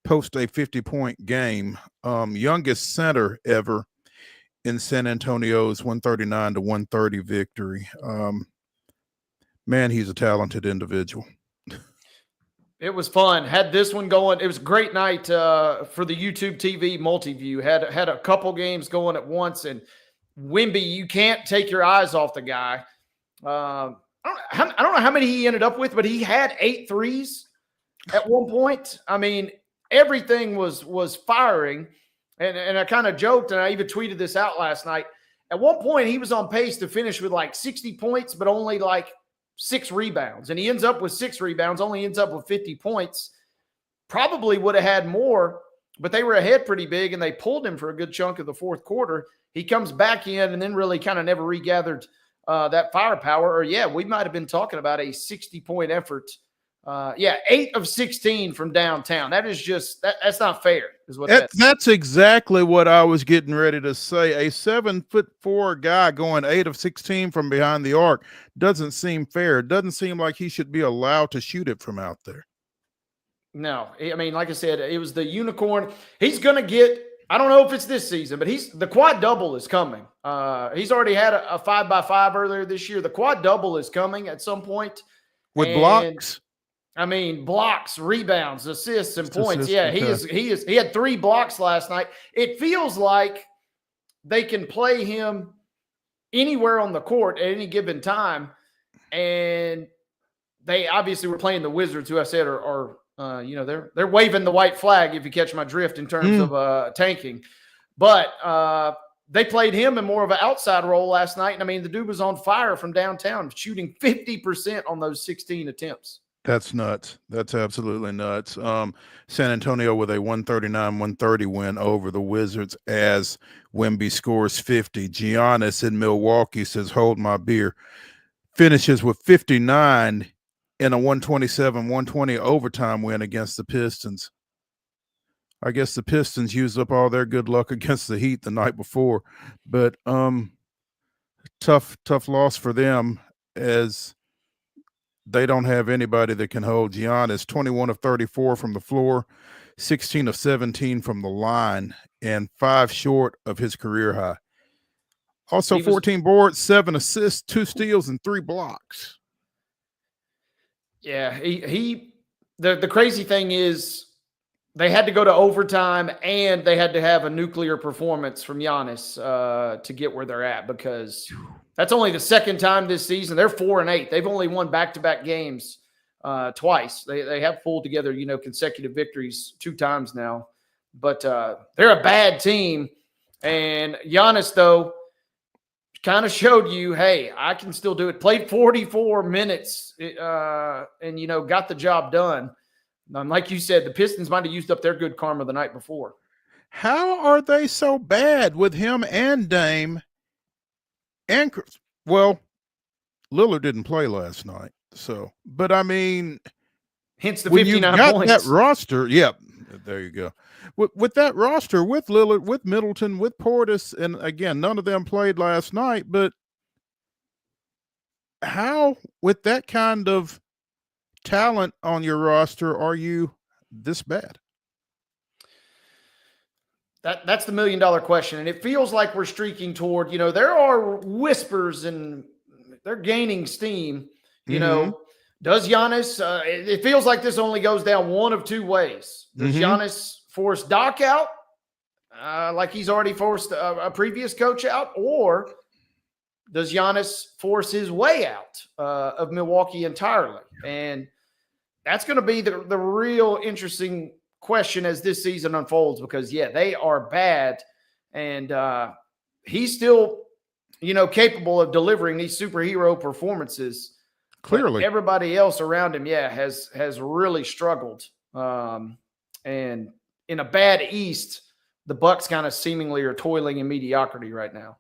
post a 50-point game. Youngest center ever in San Antonio's 139-130 victory. Man, he's a talented individual. It was fun. Had this one going. It was a great night for the YouTube TV multi-view. Had a couple games going at once, and Wemby, you can't take your eyes off the guy. I don't know how many he ended up with, but he had 8 threes at one point. I mean, everything was firing, and I kind of joked, and I even tweeted this out last night. At one point, he was on pace to finish with like 60 points, but only like 6 rebounds, and he ends up with 6 rebounds, only ends up with 50 points. Probably would have had more, but they were ahead pretty big, and they pulled him for a good chunk of the fourth quarter. He comes back in and then really kind of never regathered that firepower. Or, yeah, we might have been talking about a 60-point effort. 8 of 16 from downtown. That is just that's not fair, is what that's exactly what I was getting ready to say. A 7'4" guy going 8 of 16 from behind the arc doesn't seem fair. It doesn't seem like he should be allowed to shoot it from out there. No, I mean, like I said, it was the unicorn. He's going to get, I don't know if it's this season, but the quad double is coming. He's already had a 5x5 earlier this year. The quad double is coming at some point. With blocks? I mean, blocks, rebounds, assists, and points. Yeah, he had 3 blocks last night. It feels like they can play him anywhere on the court at any given time. And they obviously were playing the Wizards, who I said are they're waving the white flag, if you catch my drift, in terms of tanking. But they played him in more of an outside role last night. And I mean, the dude was on fire from downtown, shooting 50% on those 16 attempts. That's nuts. That's absolutely nuts. San Antonio with a 139-130 win over the Wizards as Wemby scores 50. Giannis in Milwaukee says, hold my beer. Finishes with 59 in a 127-120 overtime win against the Pistons. I guess the Pistons used up all their good luck against the Heat the night before. But tough loss for them, as they don't have anybody that can hold Giannis. 21 of 34 from the floor, 16 of 17 from the line, and 5 short of his career high. Also 14 boards, 7 assists, 2 steals, and 3 blocks. Yeah, the crazy thing is they had to go to overtime, and they had to have a nuclear performance from Giannis to get where they're at, because that's only the second time this season. They're 4-8. They've only won back-to-back games twice. They have pulled together, consecutive victories 2 times now. But they're a bad team. And Giannis, though, kind of showed you, hey, I can still do it. Played 44 minutes and, got the job done. Like you said, the Pistons might have used up their good karma the night before. How are they so bad with him and Dame? And, well, Lillard didn't play last night. So, but I mean, hence the when you've 59 got points. that roster, yep, there you go. With that roster, with Lillard, with Middleton, with Portis, and again, none of them played last night, but how, with that kind of talent on your roster, are you this bad? That's the $1 million question. And it feels like we're streaking toward, there are whispers and they're gaining steam. Does Giannis, it feels like this only goes down one of two ways. Does Giannis force Doc out, like he's already forced a previous coach out, or does Giannis force his way out of Milwaukee entirely? And that's going to be the real interesting question as this season unfolds, because they are bad, and he's still capable of delivering these superhero performances. Clearly, but everybody else around him has really struggled, and in a bad East, the Bucks kind of seemingly are toiling in mediocrity right now.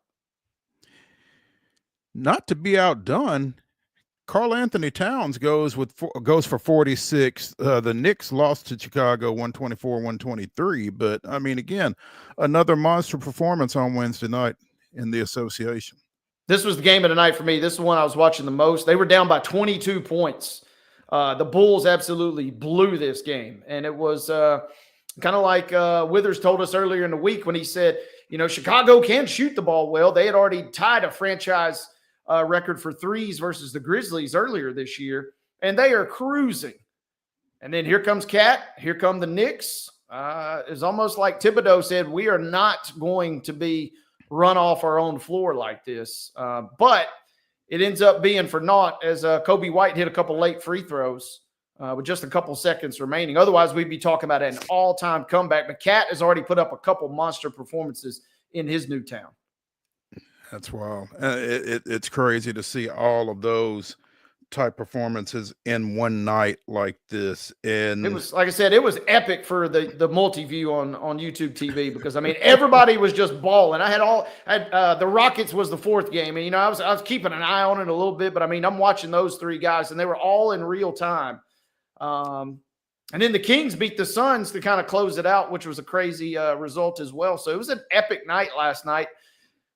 Not to be outdone, Karl Anthony Towns goes for 46. The Knicks lost to Chicago 124-123. But I mean, again, another monster performance on Wednesday night in the association. This was the game of the night for me. This is the one I was watching the most. They were down by 22 points. The Bulls absolutely blew this game. And it was kind of like Withers told us earlier in the week when he said, Chicago can shoot the ball well. They had already tied a franchise record for threes versus the Grizzlies earlier this year, and they are cruising. And then here comes Cat, here come the Knicks. It's almost like Thibodeau said, we are not going to be run off our own floor like this. But it ends up being for naught, as Kobe White hit a couple late free throws with just a couple seconds remaining. Otherwise, we'd be talking about an all-time comeback. But Cat has already put up a couple monster performances in his new town. That's wild. It's crazy to see all of those type performances in one night like this. And it was, like I said, it was epic for the multi-view on YouTube TV, because I mean, everybody was just balling. I had the Rockets was the fourth game, and I was keeping an eye on it a little bit, but I mean, I'm watching those three guys, and they were all in real time. And then the Kings beat the Suns to kind of close it out, which was a crazy result as well. So it was an epic night last night,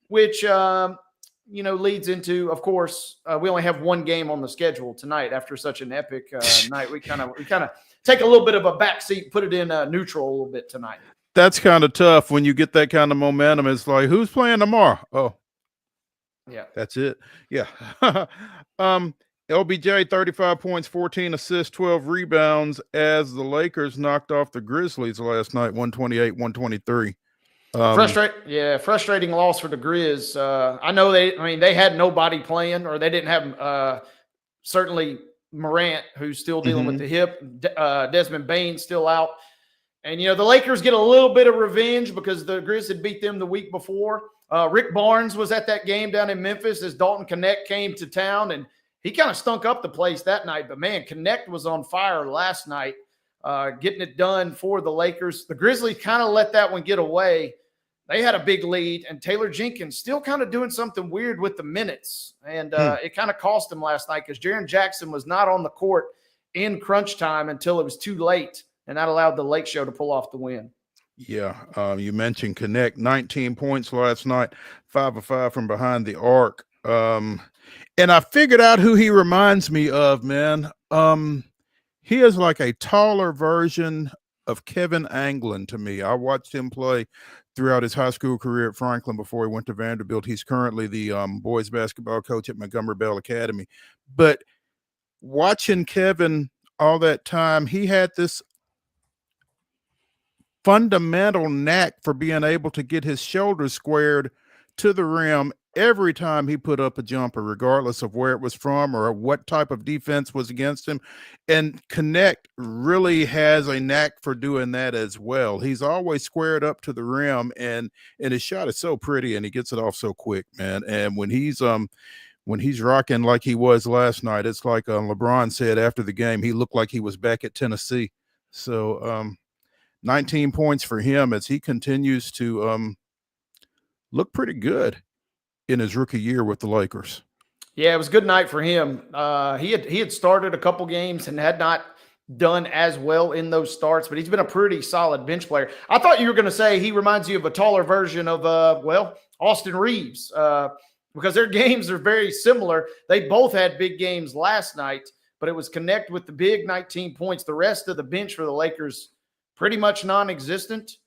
which leads into, of course, we only have one game on the schedule tonight after such an epic night. We kind of take a little bit of a backseat, put it in neutral a little bit tonight. That's kind of tough when you get that kind of momentum. It's like, who's playing tomorrow? Oh, yeah, that's it. Yeah. LBJ, 35 points, 14 assists, 12 rebounds, as the Lakers knocked off the Grizzlies last night, 128-123. Frustrating loss for the Grizz. I know they had nobody playing, or they didn't have certainly Morant, who's still dealing with the hip. Desmond Bane's still out. And, the Lakers get a little bit of revenge because the Grizz had beat them the week before. Rick Barnes was at that game down in Memphis as Dalton Connect came to town, and he kind of stunk up the place that night. But, man, Connect was on fire last night, getting it done for the Lakers. The Grizzlies kind of let that one get away. They had a big lead, and Taylor Jenkins still kind of doing something weird with the minutes. And it kind of cost him last night because Jaren Jackson was not on the court in crunch time until it was too late, and that allowed the Lake Show to pull off the win. Yeah, you mentioned Connect, 19 points last night, 5 of 5 from behind the arc. And I figured out who he reminds me of, man. He is like a taller version of Kevin Anglin to me. I watched him play throughout his high school career at Franklin before he went to Vanderbilt. He's currently the boys basketball coach at Montgomery Bell Academy. But watching Kevin all that time, he had this fundamental knack for being able to get his shoulders squared to the rim every time he put up a jumper, regardless of where it was from or what type of defense was against him. And Connect really has a knack for doing that as well. He's always squared up to the rim, and his shot is so pretty, and he gets it off so quick, man. And when he's rocking like he was last night, it's like LeBron said after the game, he looked like he was back at Tennessee. So 19 points for him as he continues to look pretty good in his rookie year with the Lakers. Yeah, it was a good night for him. He had started a couple games and had not done as well in those starts, but he's been a pretty solid bench player. I thought you were going to say he reminds you of a taller version of, Austin Reeves, because their games are very similar. They both had big games last night, but it was connect with the big 19 points. The rest of the bench for the Lakers, pretty much non-existent.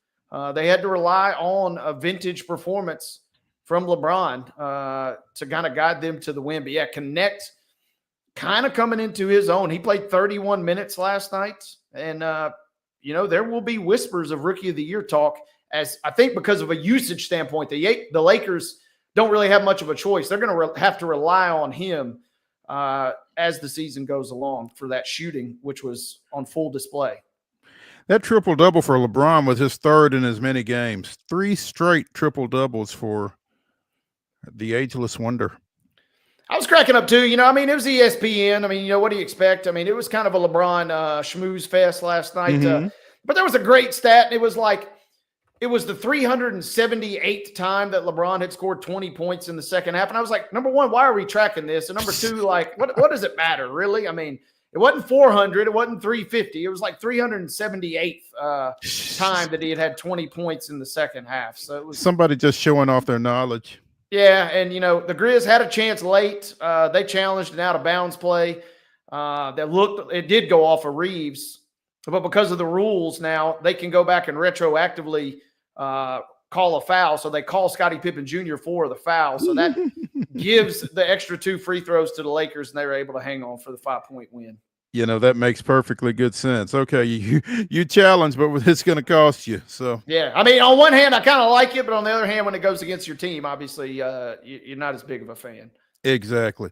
They had to rely on a vintage performance from LeBron to kind of guide them to the win. But yeah, Connect kind of coming into his own. He played 31 minutes last night. And, there will be whispers of Rookie of the Year talk, as I think because of a usage standpoint. The Lakers don't really have much of a choice. They're going to have to rely on him as the season goes along for that shooting, which was on full display. That triple-double for LeBron was his third in as many games. 3 straight triple-doubles for the ageless wonder. I was cracking up too. It was ESPN. What do you expect? It was kind of a LeBron schmooze fest last night. Mm-hmm. But there was a great stat. And it was the 378th time that LeBron had scored 20 points in the second half. And I was like, number one, why are we tracking this? And number two, what does it matter, really? It wasn't 400. It wasn't 350. It was like 378th time that he had 20 points in the second half. So it was somebody just showing off their knowledge. Yeah, and the Grizz had a chance late. They challenged an out-of-bounds play it did go off of Reeves, but because of the rules now, they can go back and retroactively call a foul. So they call Scottie Pippen Jr. for the foul. So that gives the extra 2 free throws to the Lakers, and they were able to hang on for the 5-point win. That makes perfectly good sense. Okay, you challenge, but it's going to cost you. So yeah, on one hand, I kind of like it, but on the other hand, when it goes against your team, obviously, you're not as big of a fan. Exactly.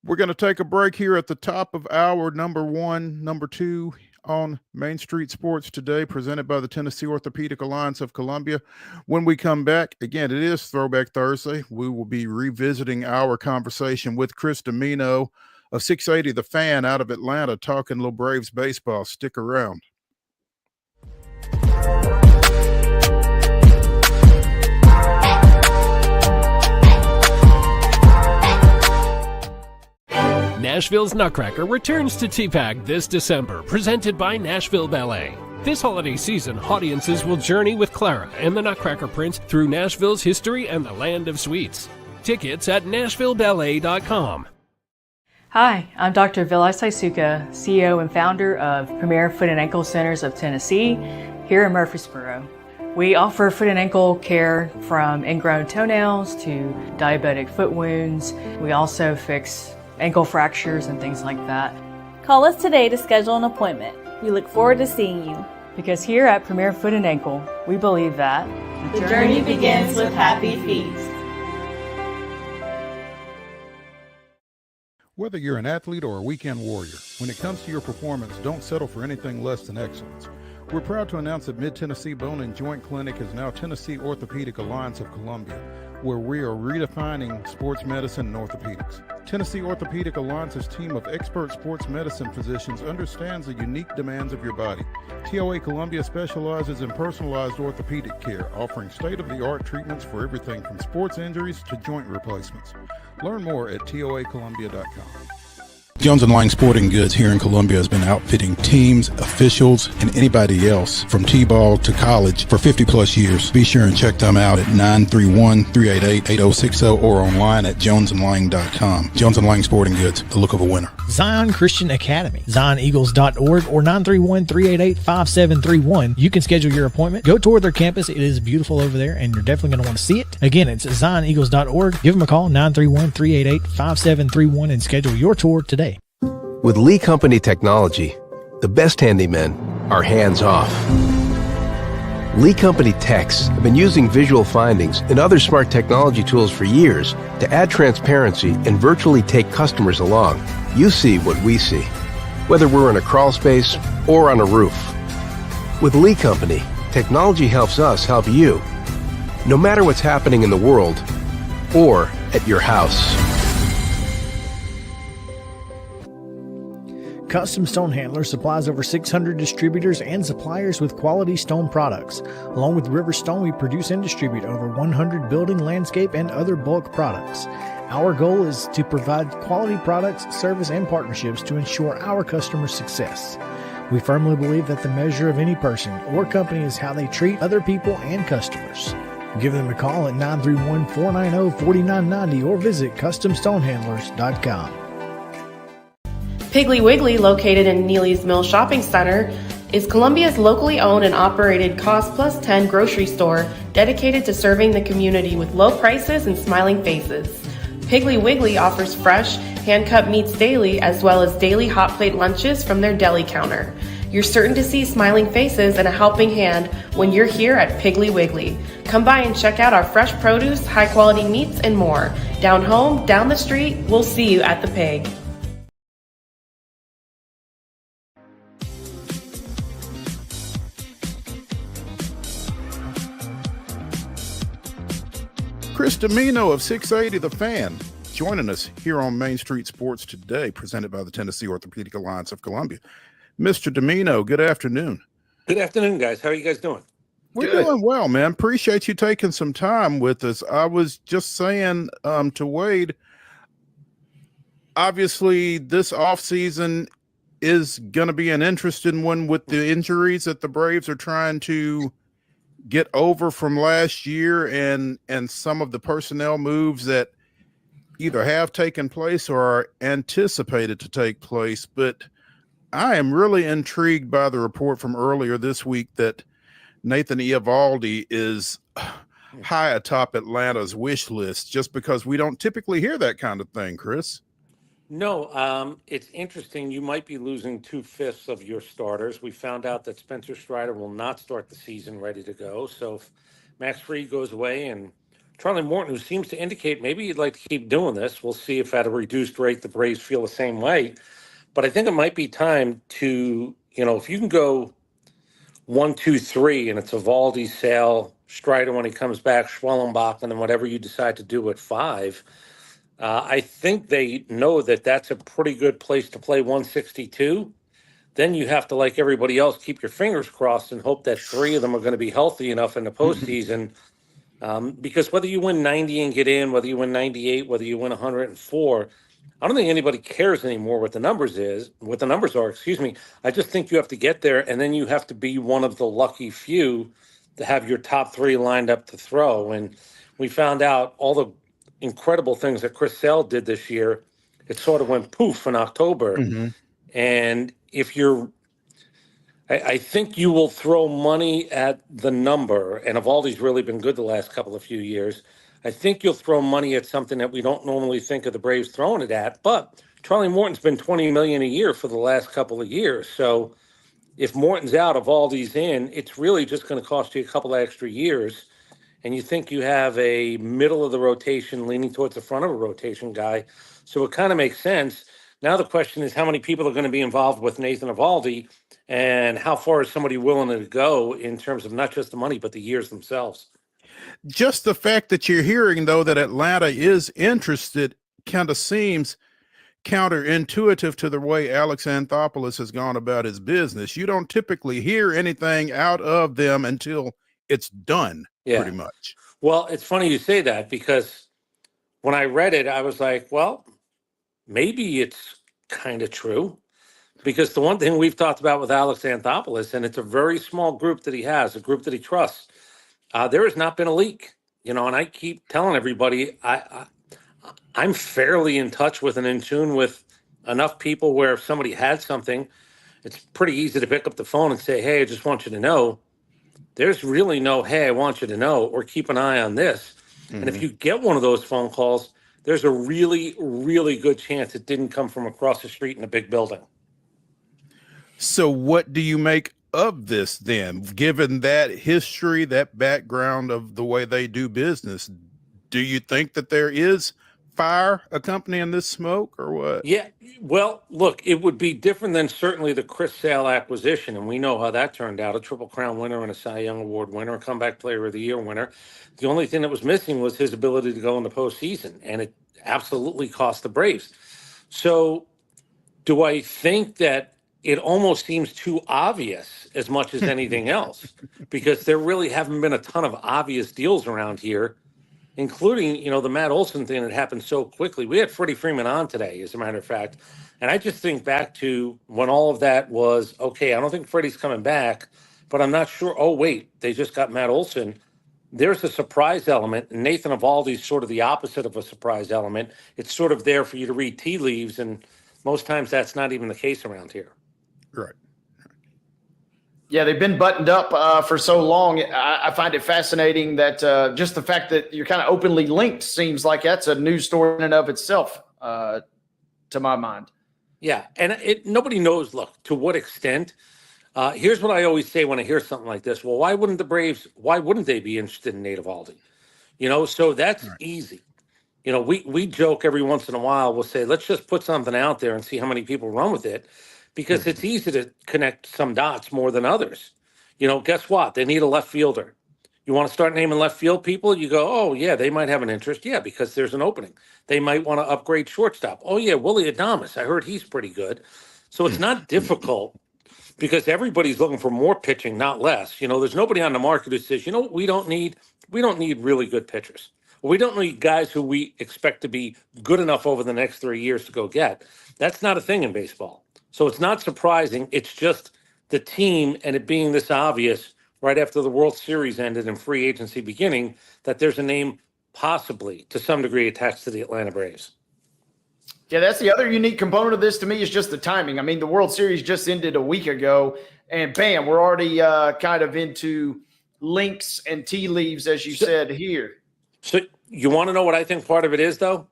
We're going to take a break here at the top of hour number 2 on Main Street Sports Today, presented by the Tennessee Orthopedic Alliance of Columbia. When we come back, again, it is Throwback Thursday. We will be revisiting our conversation with Chris DIMINO of 680 The Fan out of Atlanta, talking little Braves baseball. Stick around. Nashville's Nutcracker returns to TPAC this December, presented by Nashville Ballet. This holiday season, audiences will journey with Clara and the Nutcracker Prince through Nashville's history and the land of sweets. Tickets at NashvilleBallet.com. Hi, I'm Dr. Vilay Saisuka, CEO and founder of Premier Foot and Ankle Centers of Tennessee here in Murfreesboro. We offer foot and ankle care from ingrown toenails to diabetic foot wounds. We also fix ankle fractures and things like that. Call us today to schedule an appointment. We look forward to seeing you. Because here at Premier Foot and Ankle, we believe that the journey begins with happy feet. Whether you're an athlete or a weekend warrior, when it comes to your performance, don't settle for anything less than excellence. We're proud to announce that Mid-Tennessee Bone and Joint Clinic is now Tennessee Orthopedic Alliance of Columbia, where we are redefining sports medicine and orthopedics. Tennessee Orthopedic Alliance's team of expert sports medicine physicians understands the unique demands of your body. TOA Columbia specializes in personalized orthopedic care, offering state-of-the-art treatments for everything from sports injuries to joint replacements. Learn more at toacolumbia.com. Jones & Lang Sporting Goods here in Columbia has been outfitting teams, officials, and anybody else from T-ball to college for 50 plus years. Be sure and check them out at 931-388-8060 or online at jonesandlang.com. Jones & Lang Sporting Goods, the look of a winner. Zion Christian Academy, zioneagles.org or 931-388-5731. You can schedule your appointment. Go tour their campus. It is beautiful over there, and you're definitely going to want to see it. Again, it's zioneagles.org. Give them a call, 931-388-5731, and schedule your tour today. With Lee Company technology, the best handymen are hands-off. Lee Company techs have been using visual findings and other smart technology tools for years to add transparency and virtually take customers along. You see what we see, whether we're in a crawl space or on a roof. With Lee Company, technology helps us help you, no matter what's happening in the world or at your house. Custom Stone Handler supplies over 600 distributors and suppliers with quality stone products. Along with River Stone, we produce and distribute over 100 building, landscape, and other bulk products. Our goal is to provide quality products, service, and partnerships to ensure our customers' success. We firmly believe that the measure of any person or company is how they treat other people and customers. Give them a call at 931-490-4990 or visit CustomStonehandlers.com. Piggly Wiggly, located in Neely's Mill Shopping Center, is Columbia's locally owned and operated Cost Plus 10 grocery store dedicated to serving the community with low prices and smiling faces. Piggly Wiggly offers fresh, hand-cut meats daily as well as daily hot plate lunches from their deli counter. You're certain to see smiling faces and a helping hand when you're here at Piggly Wiggly. Come by and check out our fresh produce, high-quality meats, and more. Down home, down the street, we'll see you at the Pig. Chris DIMINO of 680 The Fan joining us here on Main Street Sports today, presented by the Tennessee Orthopedic Alliance of Columbia. Mr. DIMINO, good afternoon. Good afternoon, guys. How are you guys doing? We're doing well, man. Appreciate you taking some time with us. I was just saying to Wade, obviously this offseason is going to be an interesting one with the injuries that the Braves are trying to get over from last year and some of the personnel moves that either have taken place or are anticipated to take place. But I am really intrigued by the report from earlier this week that Nathan Eovaldi is high atop Atlanta's wish list, just because we don't typically hear that kind of thing, Chris. No, it's interesting. You might be losing 2/5 of your starters. We found out that Spencer Strider will not start the season ready to go. So if Max Fried goes away and Charlie Morton, who seems to indicate maybe he'd like to keep doing this, we'll see if at a reduced rate the Braves feel the same way. But I think it might be time to, if you can go 1, 2, 3, and it's Eovaldi, Sale, Strider when he comes back, Schwellenbach, and then whatever you decide to do at 5. I think they know that that's a pretty good place to play 162. Then you have to, like everybody else, keep your fingers crossed and hope that 3 of them are going to be healthy enough in the postseason. Because whether you win 90 and get in, whether you win 98, whether you win 104, I don't think anybody cares anymore what the numbers are. I just think you have to get there, and then you have to be one of the lucky few to have your top 3 lined up to throw. And we found out all the incredible things that Chris Sale did this year. It sort of went poof in October. Mm-hmm. And if I think you will throw money at the number, and Eovaldi's really been good the last couple of few years. I think you'll throw money at something that we don't normally think of the Braves throwing it at. But Charlie Morton's been $20 million a year for the last couple of years. So if Morton's out, Eovaldi's in, it's really just going to cost you a couple of extra years. And you think you have a middle of the rotation leaning towards the front of a rotation guy. So it kind of makes sense. Now the question is how many people are going to be involved with Nathan Eovaldi, and how far is somebody willing to go in terms of not just the money, but the years themselves? Just the fact that you're hearing, though, that Atlanta is interested kind of seems counterintuitive to the way Alex Anthopoulos has gone about his business. You don't typically hear anything out of them until it's done, pretty much. Well, it's funny you say that, because when I read it, I was like, well, maybe it's kind of true. Because the one thing we've talked about with Alex Anthopoulos, and it's a very small group that he has, a group that he trusts, there has not been a leak. And I keep telling everybody, I'm fairly in touch with and in tune with enough people where if somebody had something, it's pretty easy to pick up the phone and say, hey, I just want you to know. There's really no, hey, I want you to know, or keep an eye on this. Mm-hmm. And if you get one of those phone calls, there's a really, really good chance it didn't come from across the street in a big building. So what do you make of this then, given that history, that background of the way they do business? Do you think that there is fire accompanying this smoke, or what? Yeah, well, look, it would be different than certainly the Chris Sale acquisition, and we know how that turned out, a Triple Crown winner and a Cy Young Award winner, a Comeback Player of the Year winner. The only thing that was missing was his ability to go in the postseason, and it absolutely cost the Braves. So Do I think that it almost seems too obvious as much as anything else? Because there really haven't been a ton of obvious deals around here, including, the Matt Olson thing that happened so quickly. We had Freddie Freeman on today, as a matter of fact. And I just think back to when all of that was, okay, I don't think Freddie's coming back, but I'm not sure. Oh, wait, they just got Matt Olson. There's a surprise element. And Nathan Eovaldi's sort of the opposite of a surprise element. It's sort of there for you to read tea leaves. And most times that's not even the case around here. Right. Yeah, they've been buttoned up for so long. I find it fascinating that just the fact that you're kind of openly linked seems like that's a news story in and of itself, to my mind. Yeah, and nobody knows, look, to what extent. Here's what I always say when I hear something like this. Well, why wouldn't they be interested in Nate Eovaldi? So that's easy. We joke every once in a while. We'll say, let's just put something out there and see how many people run with it, because it's easy to connect some dots more than others. Guess what? They need a left fielder. You want to start naming left field people? You go, oh, yeah, they might have an interest. Yeah, because there's an opening. They might want to upgrade shortstop. Oh, yeah, Willie Adames. I heard he's pretty good. So it's not difficult, because everybody's looking for more pitching, not less. There's nobody on the market who says, what we don't need? We don't need really good pitchers. We don't need guys who we expect to be good enough over the next 3 years to go get. That's not a thing in baseball. So it's not surprising. It's just the team and it being this obvious right after the World Series ended and free agency beginning that there's a name possibly to some degree attached to the Atlanta Braves. Yeah, that's the other unique component of this to me is just the timing. I mean, the World Series just ended a week ago, and bam, we're already kind of into links and tea leaves, as you said here. So you want to know what I think part of it is, though?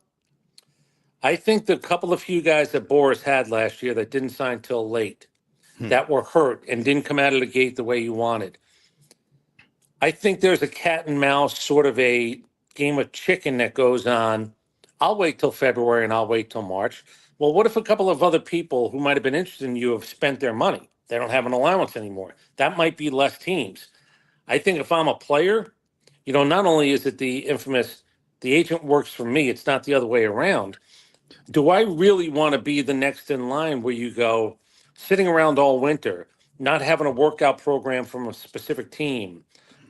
I think the couple of few guys that Boris had last year that didn't sign till late, that were hurt and didn't come out of the gate the way you wanted. I think there's a cat and mouse sort of a game of chicken that goes on. I'll wait till February and I'll wait till March. Well, what if a couple of other people who might have been interested in you have spent their money? They don't have an allowance anymore. That might be less teams. I think if I'm a player, not only is it the infamous, the agent works for me, it's not the other way around. Do I really want to be the next in line where you go sitting around all winter, not having a workout program from a specific team?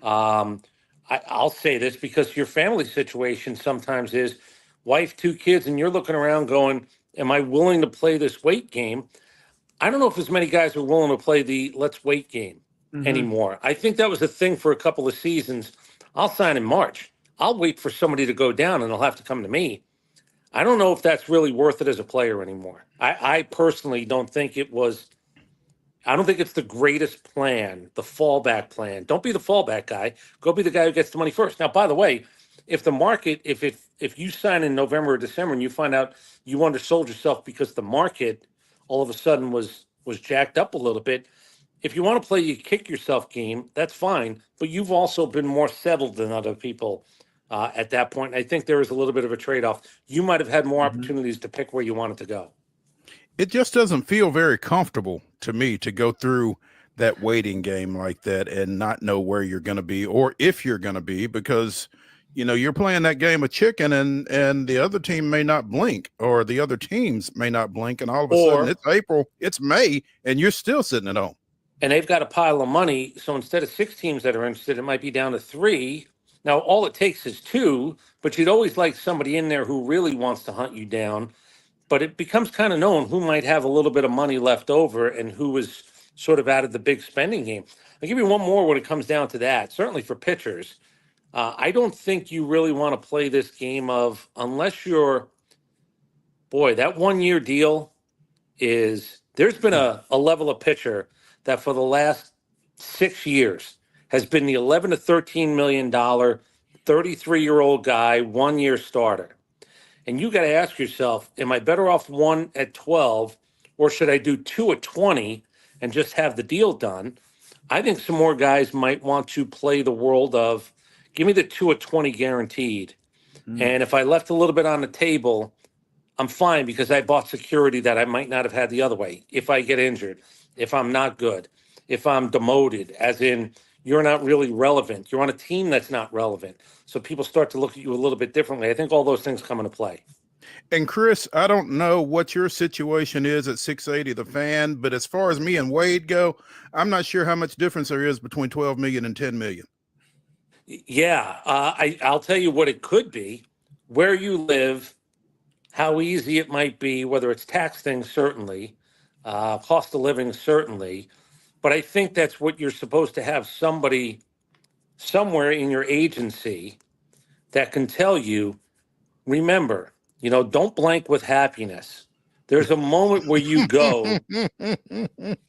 I'll say this because your family situation sometimes is wife, 2 kids, and you're looking around going, am I willing to play this weight game? I don't know if as many guys are willing to play the let's wait game anymore. I think that was a thing for a couple of seasons. I'll sign in March. I'll wait for somebody to go down and they'll have to come to me. I don't know if that's really worth it as a player anymore. I personally don't think it was. I don't think it's the greatest plan, the fallback plan. Don't be the fallback guy. Go be the guy who gets the money first. Now, by the way, if the market, if you sign in November or December and you find out you undersold yourself because the market all of a sudden was jacked up a little bit, if you want to play you kick yourself game, that's fine. But you've also been more settled than other people at that point. I think there is a little bit of a trade-off. You might have had more opportunities to pick where you wanted to go. It just doesn't feel very comfortable to me to go through that waiting game like that and not know where you're going to be or if you're going to be, because you're playing that game of chicken and the other team may not blink, or the other teams may not blink, and all of a sudden it's April, it's May, and you're still sitting at home. And they've got a pile of money, so instead of 6 teams that are interested, it might be down to 3. Now, all it takes is 2, but you'd always like somebody in there who really wants to hunt you down. But it becomes kind of known who might have a little bit of money left over and who is sort of out of the big spending game. I'll give you one more when it comes down to that, certainly for pitchers. I don't think you really want to play this game of, unless you're, that 1-year deal is, there's been a level of pitcher that for the last 6 years has been the $11 to $13 million, 33-year-old guy, 1-year starter. And you got to ask yourself, am I better off 1 at 12, or should I do 2 at 20 and just have the deal done? I think some more guys might want to play the world of, give me the 2 at 20 guaranteed. And if I left a little bit on the table, I'm fine, because I bought security that I might not have had the other way. If I get injured, if I'm not good, if I'm demoted, as in you're not really relevant, you're on a team that's not relevant, so people start to look at you a little bit differently. I think all those things come into play. And Chris, I don't know what your situation is at 680 The Fan, but as far as me and Wade go, I'm not sure how much difference there is between 12 million and 10 million. Yeah, I'll tell you what it could be. Where you live, how easy it might be, whether it's tax things, certainly, cost of living, certainly. But I think that's what you're supposed to have, somebody somewhere in your agency that can tell you, remember, don't blank with happiness. There's a moment where you go,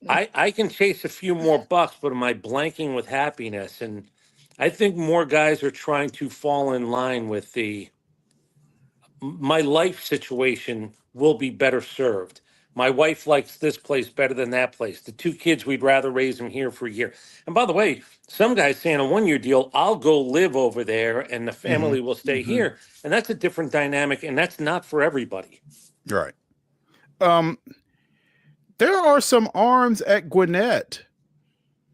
I can chase a few more bucks, but am I blanking with happiness? And I think more guys are trying to fall in line with my life situation will be better served. My wife likes this place better than that place. The 2 kids, we'd rather raise them here for a year. And by the way, some guys say on a 1-year deal, I'll go live over there and the family will stay here. And that's a different dynamic, and that's not for everybody. Right. There are some arms at Gwinnett,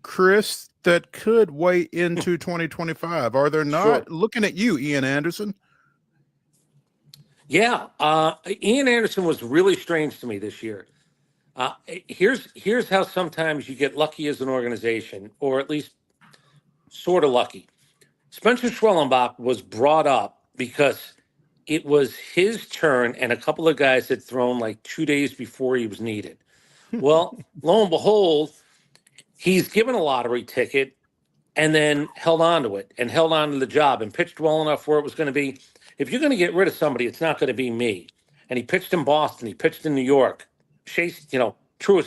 Chris, that could weigh into 2025. Are there not? Sure. Looking at you, Ian Anderson. Yeah, Ian Anderson was really strange to me this year. Here's how sometimes you get lucky as an organization, or at least sort of lucky. Spencer Schwellenbach was brought up because it was his turn, and a couple of guys had thrown like 2 days before he was needed. Well, lo and behold, he's given a lottery ticket and then held on to it and held on to the job and pitched well enough where it was going to be, if you're going to get rid of somebody, it's not going to be me. And he pitched in Boston. He pitched in New York. Chase, Citi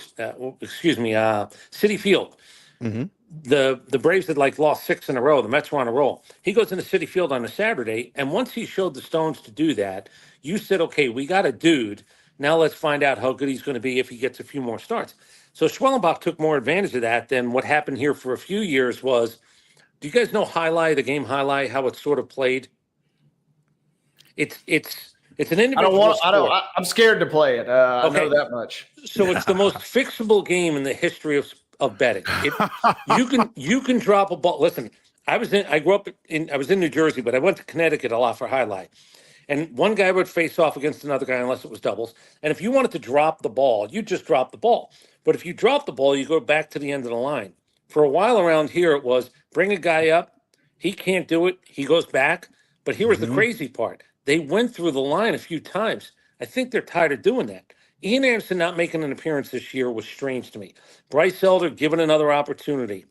Field. The Braves had lost 6 in a row. The Mets were on a roll. He goes into Citi Field on a Saturday, and once he showed the stones to do that, you said, okay, we got a dude. Now let's find out how good he's going to be if he gets a few more starts. So Schwellenbach took more advantage of that than what happened here for a few years was, do you guys know the game highlight, how it's sort of played? It's an individual sport. I'm scared to play it. I know that much. So it's the most fixable game in the history of betting. You can drop a ball. Listen, I was in New Jersey, but I went to Connecticut a lot for highlight. And one guy would face off against another guy unless it was doubles. And if you wanted to drop the ball, you just drop the ball. But if you drop the ball, you go back to the end of the line. For a while around here, it was bring a guy up. He can't do it. He goes back. But here was the crazy part. They went through the line a few times. I think they're tired of doing that. Ian Anderson not making an appearance this year was strange to me. Bryce Elder given another opportunity.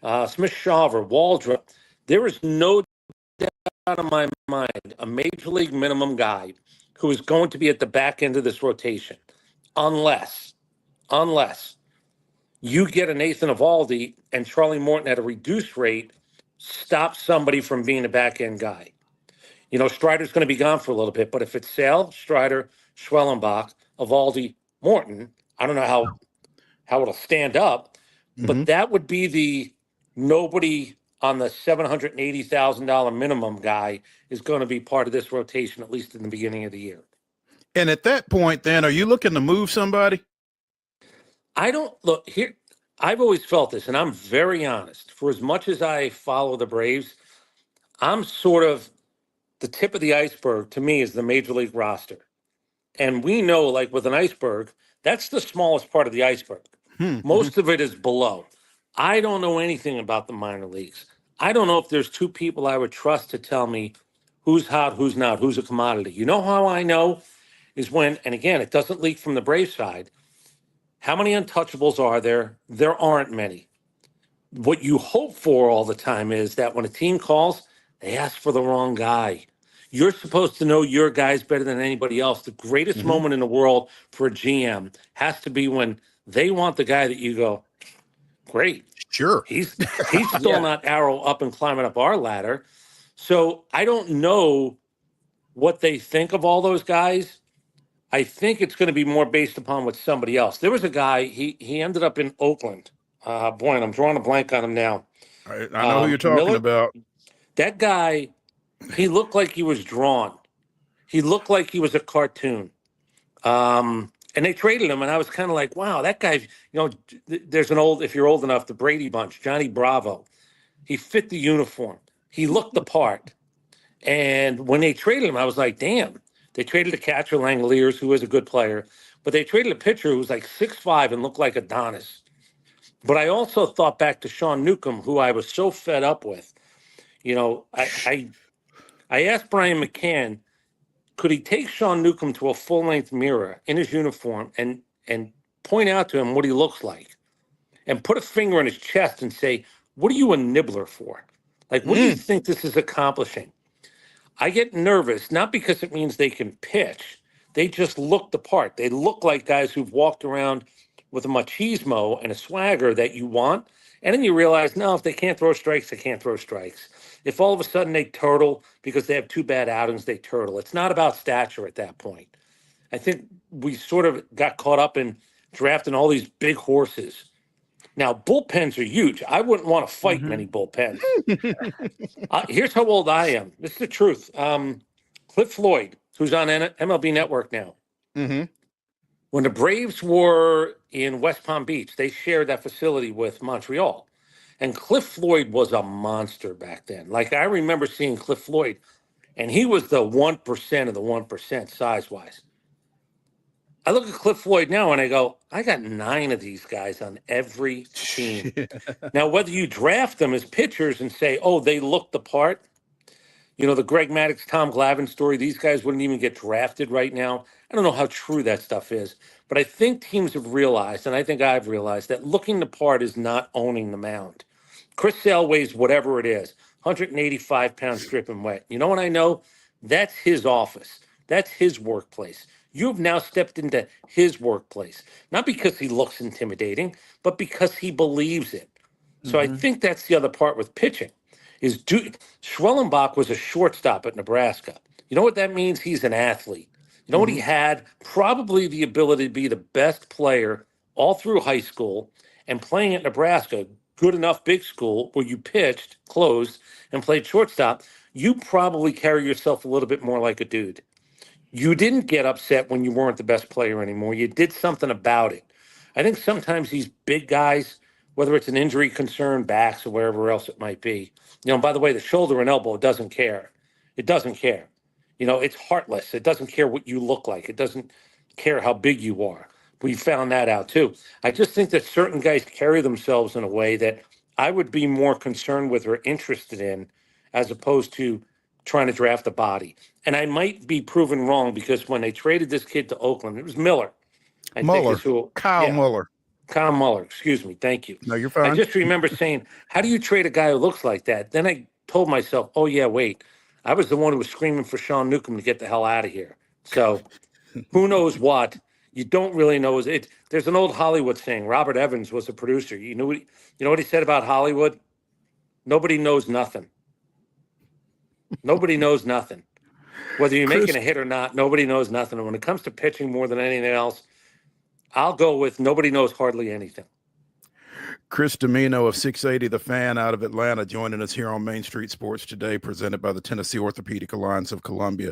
Smith-Shawver, Waldrop. There is no doubt in my mind a major league minimum guy who is going to be at the back end of this rotation, unless you get a Nathan Eovaldi and Charlie Morton at a reduced rate, stop somebody from being a back end guy. Strider's going to be gone for a little bit, but if it's Sale, Strider, Schwellenbach, Eovaldi, Morton, I don't know how it'll stand up, but that would be the nobody on the $780,000 minimum guy is going to be part of this rotation, at least in the beginning of the year. And at that point, then, are you looking to move somebody? I don't look here. I've always felt this, and I'm very honest. For as much as I follow the Braves, I'm sort of the tip of the iceberg to me is the major league roster. And we know, with an iceberg, that's the smallest part of the iceberg. Most of it is below. I don't know anything about the minor leagues. I don't know if there's 2 people I would trust to tell me who's hot, who's not, who's a commodity. You know how I know is when, and again, it doesn't leak from the Braves side, how many untouchables are there? There aren't many. What you hope for all the time is that when a team calls, they ask for the wrong guy. You're supposed to know your guys better than anybody else. The greatest moment in the world for a GM has to be when they want the guy that you go, great. Sure. He's still not arrow up and climbing up our ladder. So I don't know what they think of all those guys. I think it's going to be more based upon what somebody else. There was a guy, he ended up in Oakland. Boy, and I'm drawing a blank on him now. I know who you're talking about. That guy, he looked like he was drawn. He looked like he was a cartoon. And they traded him, and I was kind of like, wow, that guy, there's if you're old enough, the Brady Bunch, Johnny Bravo. He fit the uniform. He looked the part. And when they traded him, I was like, damn, They traded a catcher, Langoliers, who is a good player, but they traded a pitcher who was like 6'5" and looked like Adonis. But I also thought back to Sean Newcomb, who I was so fed up with. I asked Brian McCann, could he take Sean Newcomb to a full-length mirror in his uniform and point out to him what he looks like and put a finger on his chest and say, what are you a nibbler for? Like, what do you think this is accomplishing? I get nervous, not because it means they can pitch. They just look the part. They look like guys who've walked around with a machismo and a swagger that you want. And then you realize, no, if they can't throw strikes, they can't throw strikes. If all of a sudden they turtle because they have 2 bad outings, they turtle. It's not about stature at that point. I think we sort of got caught up in drafting all these big horses. Now, bullpens are huge. I wouldn't want to fight many bullpens. Here's how old I am. This is the truth. Cliff Floyd, who's on MLB Network now. When the Braves were in West Palm Beach, they shared that facility with Montreal. And Cliff Floyd was a monster back then. Like, I remember seeing Cliff Floyd, and he was the 1% of the 1% size-wise. I look at Cliff Floyd now and I go, I got 9 of these guys on every team. Now, whether you draft them as pitchers and say, oh, they look the part, the Greg Maddux, Tom Glavine story, these guys wouldn't even get drafted right now. I don't know how true that stuff is, but I think teams have realized, and I think I've realized, that looking the part is not owning the mound. Chris Sale weighs whatever it is, 185 pounds dripping wet. You know what I know? That's his office. That's his workplace. You've now stepped into his workplace, not because he looks intimidating, but because he believes it. So I think that's the other part with pitching. Schwellenbach was a shortstop at Nebraska. You know what that means? He's an athlete. You know what he had? Probably the ability to be the best player all through high school and playing at Nebraska, good enough big school where you pitched, closed, and played shortstop. You probably carry yourself a little bit more like a dude. You didn't get upset when you weren't the best player anymore. You did something about it. I think sometimes these big guys, whether it's an injury concern, backs, or wherever else it might be, by the way, the shoulder and elbow doesn't care. It doesn't care. It's heartless. It doesn't care what you look like. It doesn't care how big you are. We found that out too. I just think that certain guys carry themselves in a way that I would be more concerned with or interested in as opposed to trying to draft a body. And I might be proven wrong because when they traded this kid to Oakland, it was Miller. Kyle Muller. Kyle Muller, excuse me. Thank you. No, you're fine. I just remember saying, how do you trade a guy who looks like that? Then I told myself, oh, yeah, wait. I was the one who was screaming for Sean Newcomb to get the hell out of here. So who knows what? You don't really know. There's an old Hollywood saying. Robert Evans was a producer. You know what he said about Hollywood? Nobody knows nothing. Nobody knows nothing. Whether you're making a hit or not, nobody knows nothing. And when it comes to pitching more than anything else, I'll go with nobody knows hardly anything. Chris DIMINO of 680 The Fan out of Atlanta joining us here on Main Street Sports today, presented by the Tennessee Orthopedic Alliance of Columbia.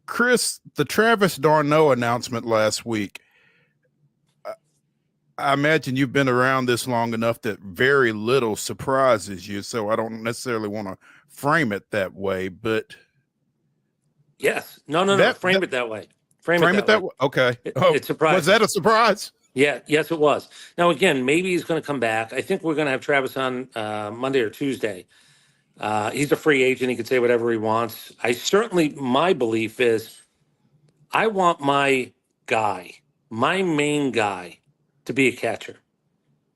Chris, the Travis d'Arnaud announcement last week, I imagine you've been around this long enough that very little surprises you, so I don't necessarily want to frame it that way, but... Yes. No. Frame it that way. Frame it that way. Okay. It's surprising. Was that a surprise? Yeah. Yes, it was. Now, again, maybe he's going to come back. I think we're going to have Travis on Monday or Tuesday. He's a free agent. He can say whatever he wants. My belief is I want my main guy, to be a catcher.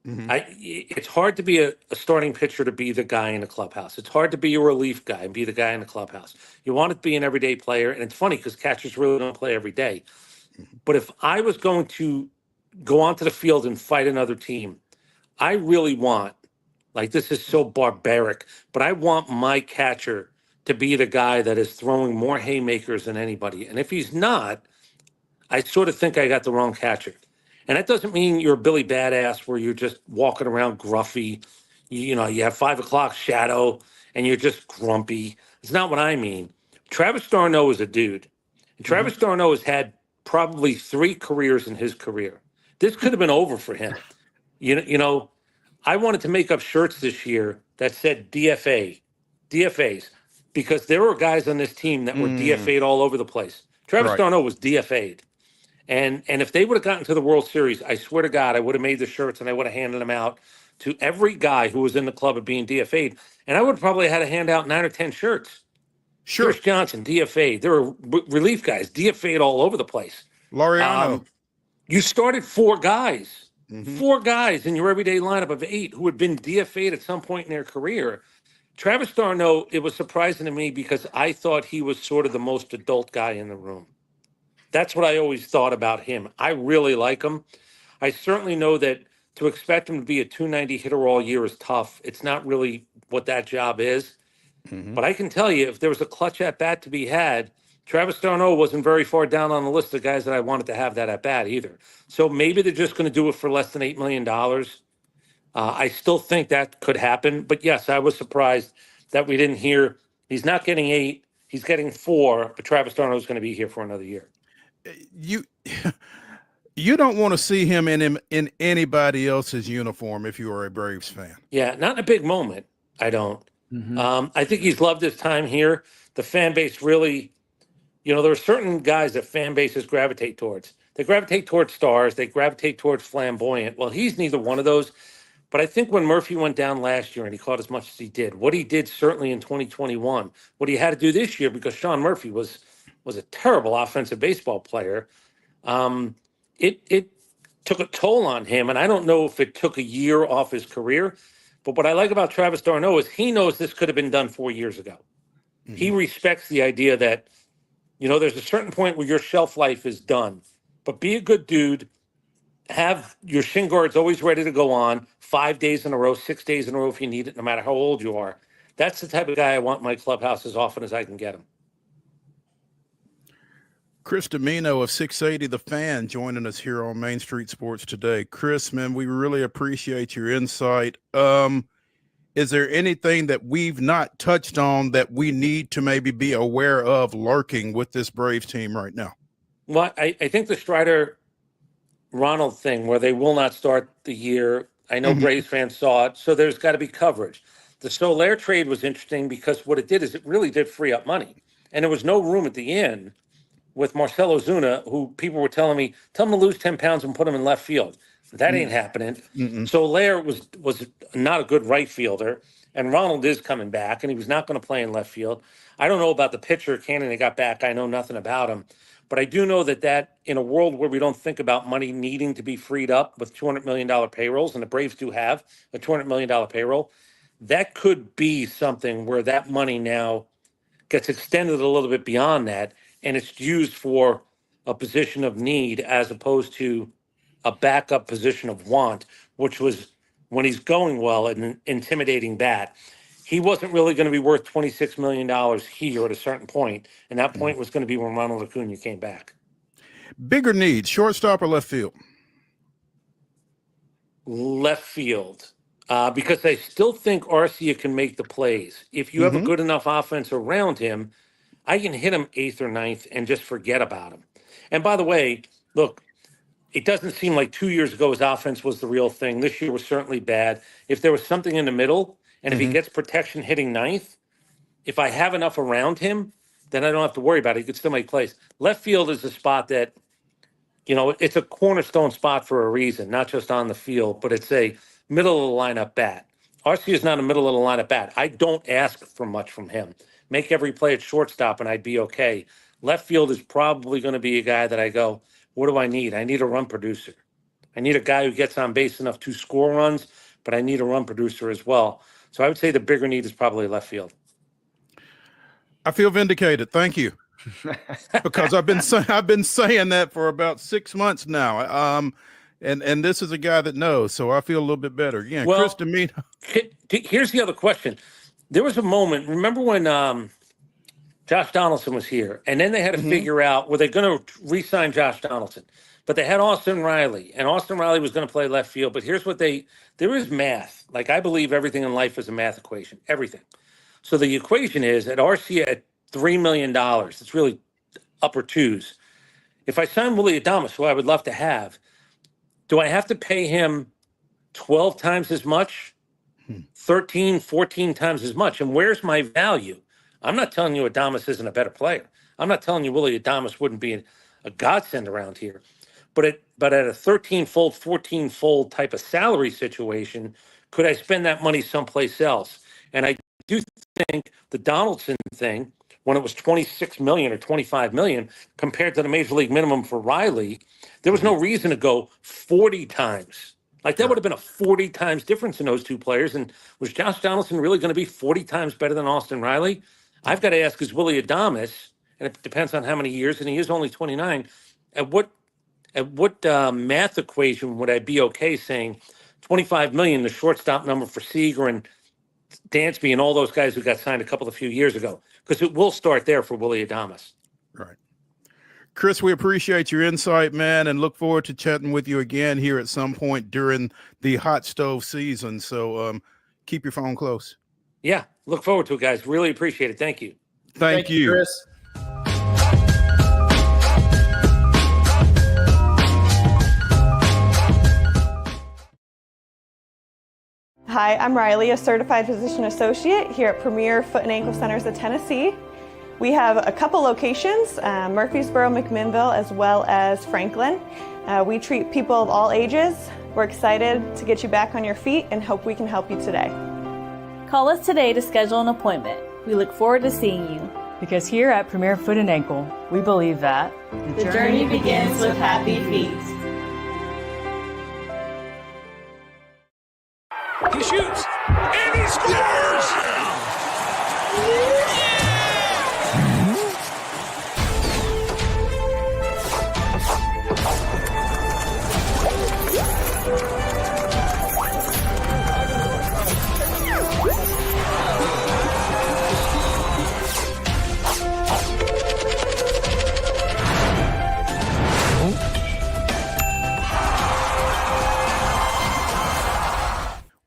It's hard to be a starting pitcher to be the guy in the clubhouse. It's hard to be a relief guy and be the guy in the clubhouse. You want to be an everyday player, and it's funny because catchers really don't play every day. But if I was going to go onto the field and fight another team, I really want, this is so barbaric, but I want my catcher to be the guy that is throwing more haymakers than anybody. And if he's not, I sort of think I got the wrong catcher. And that doesn't mean you're a Billy Badass where you're just walking around gruffy. You have 5 o'clock shadow and you're just grumpy. It's not what I mean. Travis d'Arnaud is a dude. And Travis d'Arnaud has had probably 3 careers in his career. This could have been over for him. I wanted to make up shirts this year that said DFAs, because there were guys on this team that were DFA'd all over the place. Travis d'Arnaud was DFA'd. And if they would have gotten to the World Series, I swear to God, I would have made the shirts and I would have handed them out to every guy who was in the club of being DFA'd. And I would have probably had to hand out 9 or 10 shirts. Sure. Chris Johnson, DFA'd. There were relief guys, DFA'd all over the place. Laureano. You started 4 guys. 4 guys in your everyday lineup of 8 who had been DFA'd at some point in their career. Travis d'Arnaud, it was surprising to me because I thought he was sort of the most adult guy in the room. That's what I always thought about him. I really like him. I certainly know that to expect him to be a 290 hitter all year is tough. It's not really what that job is. But I can tell you, if there was a clutch at bat to be had, Travis d'Arnaud wasn't very far down on the list of guys that I wanted to have that at bat either. So maybe they're just going to do it for less than $8 million. I still think that could happen. But yes, I was surprised that we didn't hear he's not getting 8, he's getting 4, but Travis d'Arnaud is going to be here for another year. You don't want to see him in anybody else's uniform if you are a Braves fan. Yeah, not in a big moment. I don't. I think he's loved his time here. The fan base really, there are certain guys that fan bases gravitate towards. They gravitate towards stars. They gravitate towards flamboyant. Well, he's neither one of those. But I think when Murphy went down last year and he caught as much as he did, what he did certainly in 2021, what he had to do this year because Sean Murphy was a terrible offensive baseball player. It took a toll on him, and I don't know if it took a year off his career. But what I like about Travis d'Arnaud is he knows this could have been done 4 years ago. He respects the idea that, there's a certain point where your shelf life is done. But be a good dude. Have your shin guards always ready to go on 5 days in a row, 6 days in a row if you need it, no matter how old you are. That's the type of guy I want in my clubhouse as often as I can get him. Chris DIMINO of 680 The Fan joining us here on Main Street Sports today. Chris, man, we really appreciate your insight. Is there anything that we've not touched on that we need to maybe be aware of lurking with this Braves team right now? Well, I think the Strider-Ronald thing where they will not start the year, I know Braves fans saw it, so there's got to be coverage. The Soler trade was interesting because what it did is it really did free up money. And there was no room at the end with Marcell Ozuna, who people were telling me, tell him to lose 10 pounds and put him in left field. That ain't happening. Soler was not a good right fielder, and Ronald is coming back, and he was not going to play in left field. I don't know about the pitcher, Cannon, they got back. I know nothing about him. But I do know that in a world where we don't think about money needing to be freed up with $200 million payrolls, and the Braves do have a $200 million payroll, that could be something where that money now gets extended a little bit beyond that, and it's used for a position of need as opposed to a backup position of want, which was when he's going well an intimidating bat. He wasn't really going to be worth $26 million here at a certain point, and that point was going to be when Ronald Acuna came back. Bigger needs, shortstop or left field? Left field, because I still think Arcia can make the plays. If you have a good enough offense around him, I can hit him 8th or 9th and just forget about him. And by the way, look, it doesn't seem like 2 years ago his offense was the real thing. This year was certainly bad. If there was something in the middle, and if he gets protection hitting 9th, if I have enough around him, then I don't have to worry about it. He could still make plays. Left field is a spot that, it's a cornerstone spot for a reason, not just on the field, but it's a middle of the lineup bat. Arcia is not a middle of the lineup bat. I don't ask for much from him. Make every play at shortstop and I'd be okay. Left field is probably going to be a guy that I go, what do I need? I need a run producer. I need a guy who gets on base enough to score runs, but I need a run producer as well. So I would say the bigger need is probably left field. I feel vindicated. Thank you. Because I've been saying that for about 6 months now. And this is a guy that knows, so I feel a little bit better. Yeah, well, Chris DIMINO. Here's the other question. There was a moment, remember when Josh Donaldson was here, and then they had to figure out, were they going to re-sign Josh Donaldson? But they had Austin Riley, and Austin Riley was going to play left field. But here's what there is math. Like, I believe everything in life is a math equation, everything. So the equation is at Arcia at $3 million, it's really upper twos. If I sign Willie Adames, who I would love to have, do I have to pay him 12 times as much, 13, 14 times as much? And where's my value? I'm not telling you Adames isn't a better player. I'm not telling you Willie Adames wouldn't be a godsend around here. But at a 13-fold, 14-fold type of salary situation, could I spend that money someplace else? And I do think the Donaldson thing, when it was 26 million or 25 million compared to the major league minimum for Riley, there was no reason to go 40 times. Like that would have been a 40 times difference in those two players. And was Josh Donaldson really going to be 40 times better than Austin Riley? I've got to ask, is Willie Adames, and it depends on how many years, and he is only 29, at what math equation would I be okay saying 25 million, the shortstop number for Seager and Dansby and all those guys who got signed a few years ago? Because it will start there for Willie Adames. Right. Chris, we appreciate your insight, man, and look forward to chatting with you again here at some point during the hot stove season. So keep your phone close. Yeah, look forward to it, guys. Really appreciate it. Thank you. Thank you, Chris. Hi, I'm Riley, a certified physician associate here at Premier Foot and Ankle Centers of Tennessee. We have a couple locations, Murfreesboro, McMinnville, as well as Franklin. We treat people of all ages. We're excited to get you back on your feet and hope we can help you today. Call us today to schedule an appointment. We look forward to seeing you. Because here at Premier Foot and Ankle, we believe that the journey begins with happy feet. He shoots, and he scores!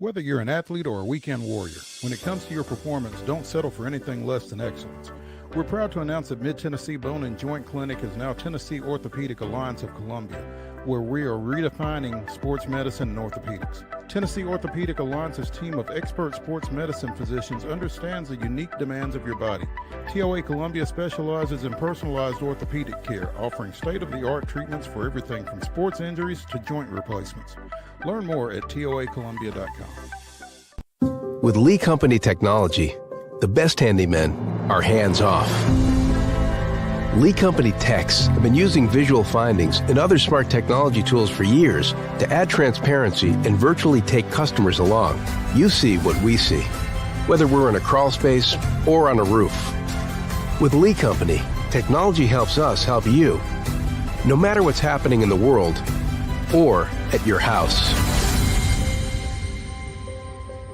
Whether you're an athlete or a weekend warrior, when it comes to your performance, don't settle for anything less than excellence. We're proud to announce that Mid-Tennessee Bone and Joint Clinic is now Tennessee Orthopedic Alliance of Columbia, where we are redefining sports medicine and orthopedics. Tennessee Orthopedic Alliance's team of expert sports medicine physicians understands the unique demands of your body. TOA Columbia specializes in personalized orthopedic care, offering state-of-the-art treatments for everything from sports injuries to joint replacements. Learn more at toacolumbia.com. With Lee Company technology, the best handymen are hands-off. Lee Company techs have been using visual findings and other smart technology tools for years to add transparency and virtually take customers along. You see what we see, whether we're in a crawl space or on a roof. With Lee Company, technology helps us help you, no matter what's happening in the world or at your house.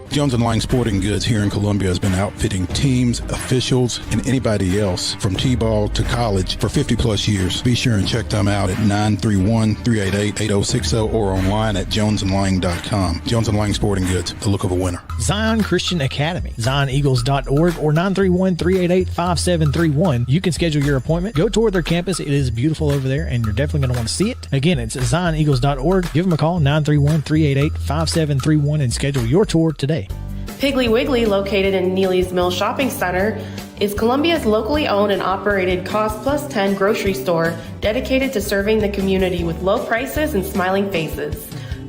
Jones & Lang Sporting Goods here in Columbia has been outfitting teams, officials, and anybody else from T-ball to college for 50 plus years. Be sure and check them out at 931-388-8060 or online at jonesandlang.com. Jones & Lang Sporting Goods, the look of a winner. Zion Christian Academy, zioneagles.org or 931-388-5731. You can schedule your appointment. Go tour their campus. It is beautiful over there, and you're definitely going to want to see it. Again, it's zioneagles.org. Give them a call, 931-388-5731, and schedule your tour today. Piggly Wiggly, located in Neely's Mill Shopping Center, is Columbia's locally owned and operated Cost Plus 10 grocery store dedicated to serving the community with low prices and smiling faces.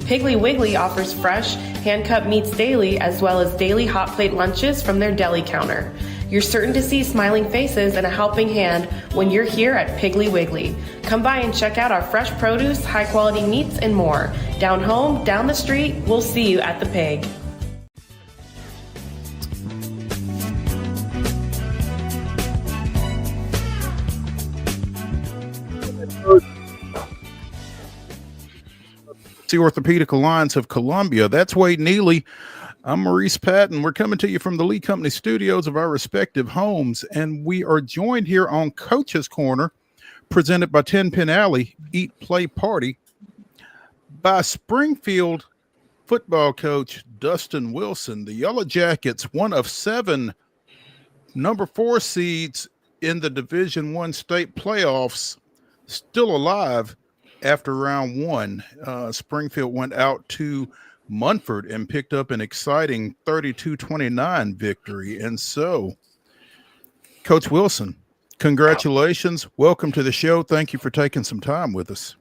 Piggly Wiggly offers fresh, hand-cut meats daily, as well as daily hot plate lunches from their deli counter. You're certain to see smiling faces and a helping hand when you're here at Piggly Wiggly. Come by and check out our fresh produce, high-quality meats, and more. Down home, down the street, we'll see you at the Pig. The Orthopedic Alliance of Columbia. That's Wade Neely. I'm Maurice Patton. We're coming to you from the Lee Company studios of our respective homes, and we are joined here on Coach's Corner, presented by 10 Pin Alley Eat, Play, Party, by Springfield football coach Dustin Wilson. The Yellow Jackets, one of 7 number 4 seeds in the Division I state playoffs, still alive after round 1. Springfield went out to Munford and picked up an exciting 32-29 victory. And so Coach Wilson, congratulations. Welcome to the show. Thank you for taking some time with us.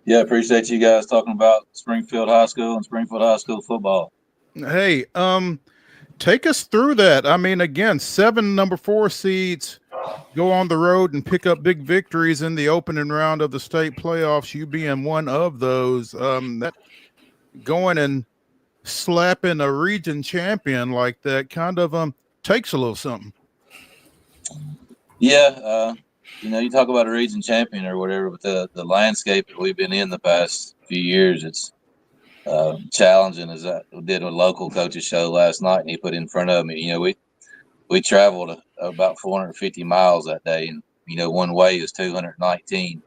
Yeah, appreciate you guys talking about Springfield High School and Springfield High School football. Hey, take us through that. I mean, again, 7 number 4 seeds go on the road and pick up big victories in the opening round of the state playoffs. You being one of those, that going and slapping a region champion like that kind of takes a little something. Yeah, you talk about a region champion or whatever, but the landscape that we've been in the past few years, it's challenging. As I did a local coach's show last night, and he put in front of me, we traveled about 450 miles that day, and one way is 219.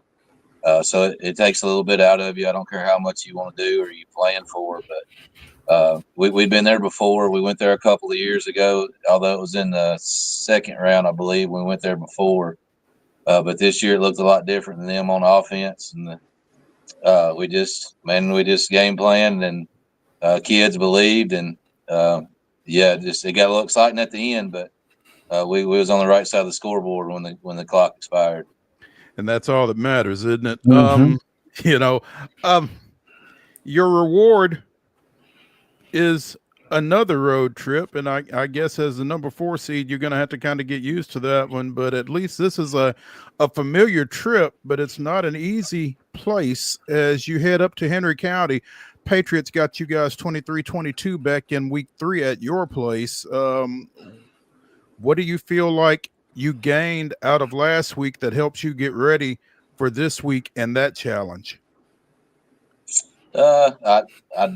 So it takes a little bit out of you. I don't care how much you want to do or you plan for, but we've been there before. We went there a couple of years ago, although it was in the second round, I believe. We went there before, but this year it looked a lot different than them on offense, and we just game planned, and kids believed, and it got a little exciting at the end, but we was on the right side of the scoreboard when the clock expired. And that's all that matters, isn't it? Mm-hmm. Your reward is another road trip, and I guess as the number 4 seed, you're going to have to kind of get used to that one. But at least this is a familiar trip, but it's not an easy place as you head up to Henry County. Patriots got you guys 23-22 back in week 3 at your place. What do you feel like you gained out of last week that helps you get ready for this week and that challenge? I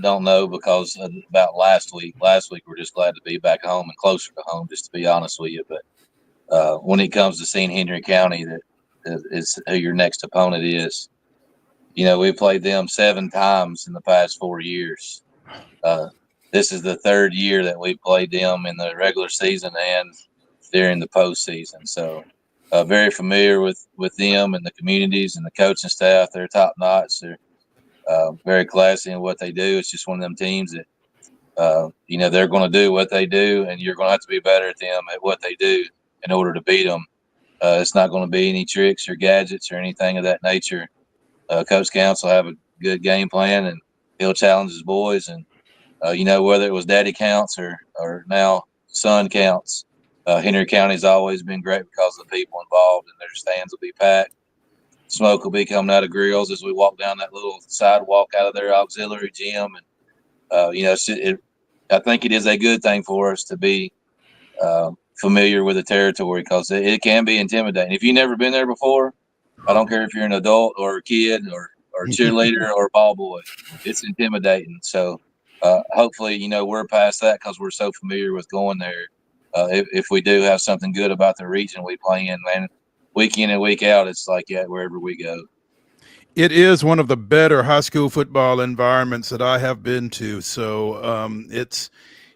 don't know, because about last week we're just glad to be back home and closer to home, just to be honest with you. But when it comes to seeing Henry County, that is who your next opponent is. We played them 7 times in the past 4 years. This is the 3rd year that we played them in the regular season and during the postseason. So very familiar with them and the communities and the coaching staff. They're top notch. They're very classy in what they do. It's just one of them teams that, they're going to do what they do, and you're going to have to be better at them at what they do in order to beat them. It's not going to be any tricks or gadgets or anything of that nature. Coach Council have a good game plan, and he'll challenge his boys. And, whether it was daddy counts or now son counts, Henry County's always been great because of the people involved, and their stands will be packed. Smoke will be coming out of grills as we walk down that little sidewalk out of their auxiliary gym. And, I think it is a good thing for us to be familiar with the territory, because it can be intimidating. If you've never been there before, I don't care if you're an adult or a kid or a cheerleader or a ball boy, it's intimidating. So hopefully, we're past that because we're so familiar with going there. If we do have something good about the region we play in, man, week in and week out, it's like wherever we go. It is one of the better high school football environments that I have been to. So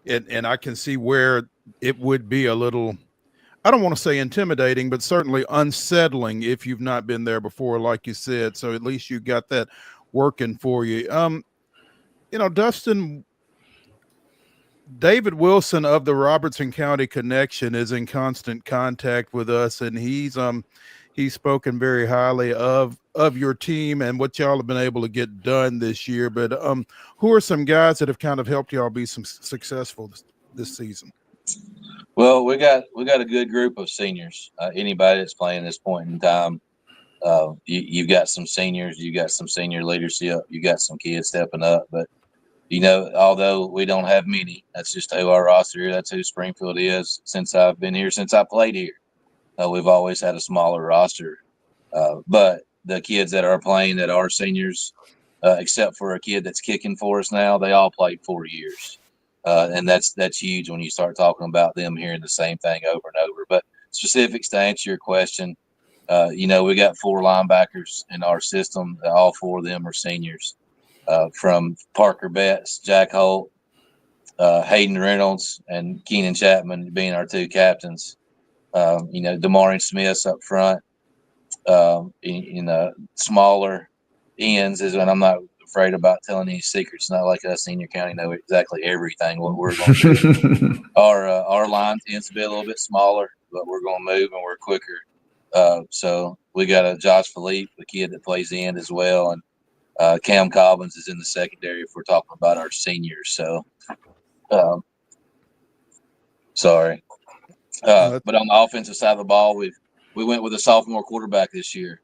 and I can see where it would be a little, I don't want to say intimidating, but certainly unsettling if you've not been there before, like you said. So at least you got that working for you. Dustin, David Wilson of the Robertson County Connection is in constant contact with us, and he's spoken very highly of your team and what y'all have been able to get done this year. But who are some guys that have kind of helped y'all be successful this season? Well, we got a good group of seniors. Anybody that's playing this point in time, you've got some seniors, you got some senior leadership, you got some kids stepping up. But although we don't have many, that's just who our roster is. That's who Springfield is since I've been here, since I played here. We've always had a smaller roster. But the kids that are playing that are seniors, except for a kid that's kicking for us now, they all played 4 years. And that's huge when you start talking about them hearing the same thing over and over. But specifics to answer your question, we got 4 linebackers in our system. All 4 of them are seniors. From Parker Betts, Jack Holt, Hayden Reynolds, and Keenan Chapman being our 2 captains. Damarian Smith's up front. In the smaller ends is when I'm not afraid about telling any secrets. Not like us, Senior County, know exactly everything what we're going to do. Our line tends to be a little bit smaller, but we're going to move and we're quicker. So we got a Josh Philippe, the kid that plays end as well, and Cam Cobbins is in the secondary if we're talking about our seniors. So, sorry. But on the offensive side of the ball, we went with a sophomore quarterback this year.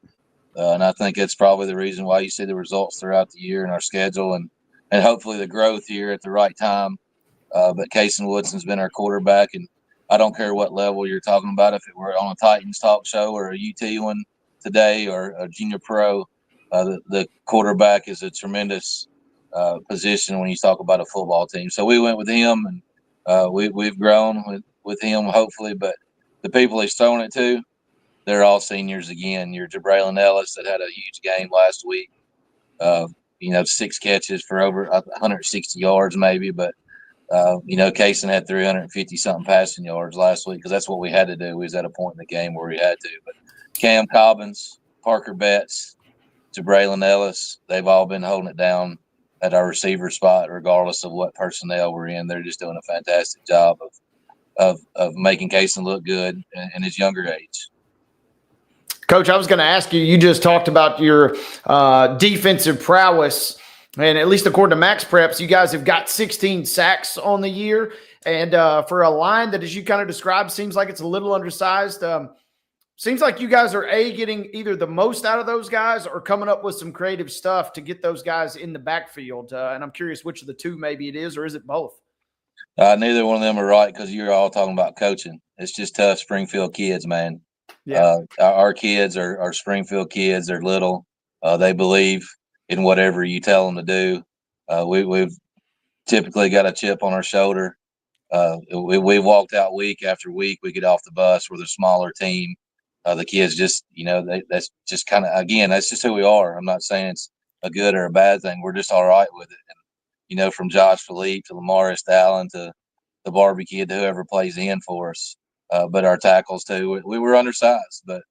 And I think it's probably the reason why you see the results throughout the year in our schedule and hopefully the growth here at the right time. But Kason Woodson's been our quarterback, and I don't care what level you're talking about, if it were on a Titans talk show or a UT one today or a junior pro, the quarterback is a tremendous position when you talk about a football team. So we went with him, and we've grown with him, hopefully. But the people he's throwing it to, they're all seniors again. Your Jabraylon Ellis that had a huge game last week, 6 catches for over 160 yards maybe. But, Kason had 350-something passing yards last week because that's what we had to do. We was at a point in the game where we had to. But Cam Cobbins, Parker Betts, Jabraylon Ellis, they've all been holding it down at our receiver spot regardless of what personnel we're in. They're just doing a fantastic job of making Kason look good in his younger age. Coach, I was going to ask you, you just talked about your defensive prowess, and at least according to Max Preps, you guys have got 16 sacks on the year. And for a line that, as you kind of described, seems like it's a little undersized, seems like you guys are, getting either the most out of those guys or coming up with some creative stuff to get those guys in the backfield. And I'm curious which of the two maybe it is, or is it both? Neither one of them are right because you're all talking about coaching. It's just tough Springfield kids, man. Yeah. Our kids are Springfield kids. They're little. They believe in whatever you tell them to do. We've typically got a chip on our shoulder. We've walked out week after week. We get off the bus. We're the smaller team. The kids just, that's just kind of, again, that's just who we are. I'm not saying it's a good or a bad thing. We're just all right with it. And, from Josh Philippe to Lamaris Allen to the Barbie kid to whoever plays in for us. But our tackles too, we were undersized, but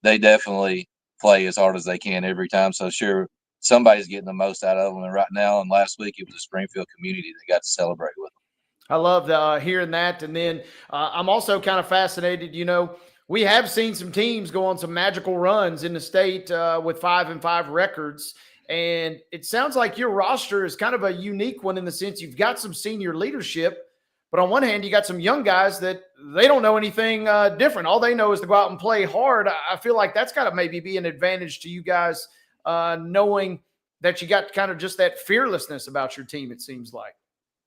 they definitely play as hard as they can every time. So sure, somebody's getting the most out of them. And right now, and last week, it was a Springfield community that got to celebrate with them. I love hearing that. And then I'm also kind of fascinated, we have seen some teams go on some magical runs in the state with 5-5 records. And it sounds like your roster is kind of a unique one in the sense you've got some senior leadership. But on one hand, you got some young guys that they don't know anything different. All they know is to go out and play hard. I feel like that's got to maybe be an advantage to you guys, knowing that you got kind of just that fearlessness about your team, it seems like.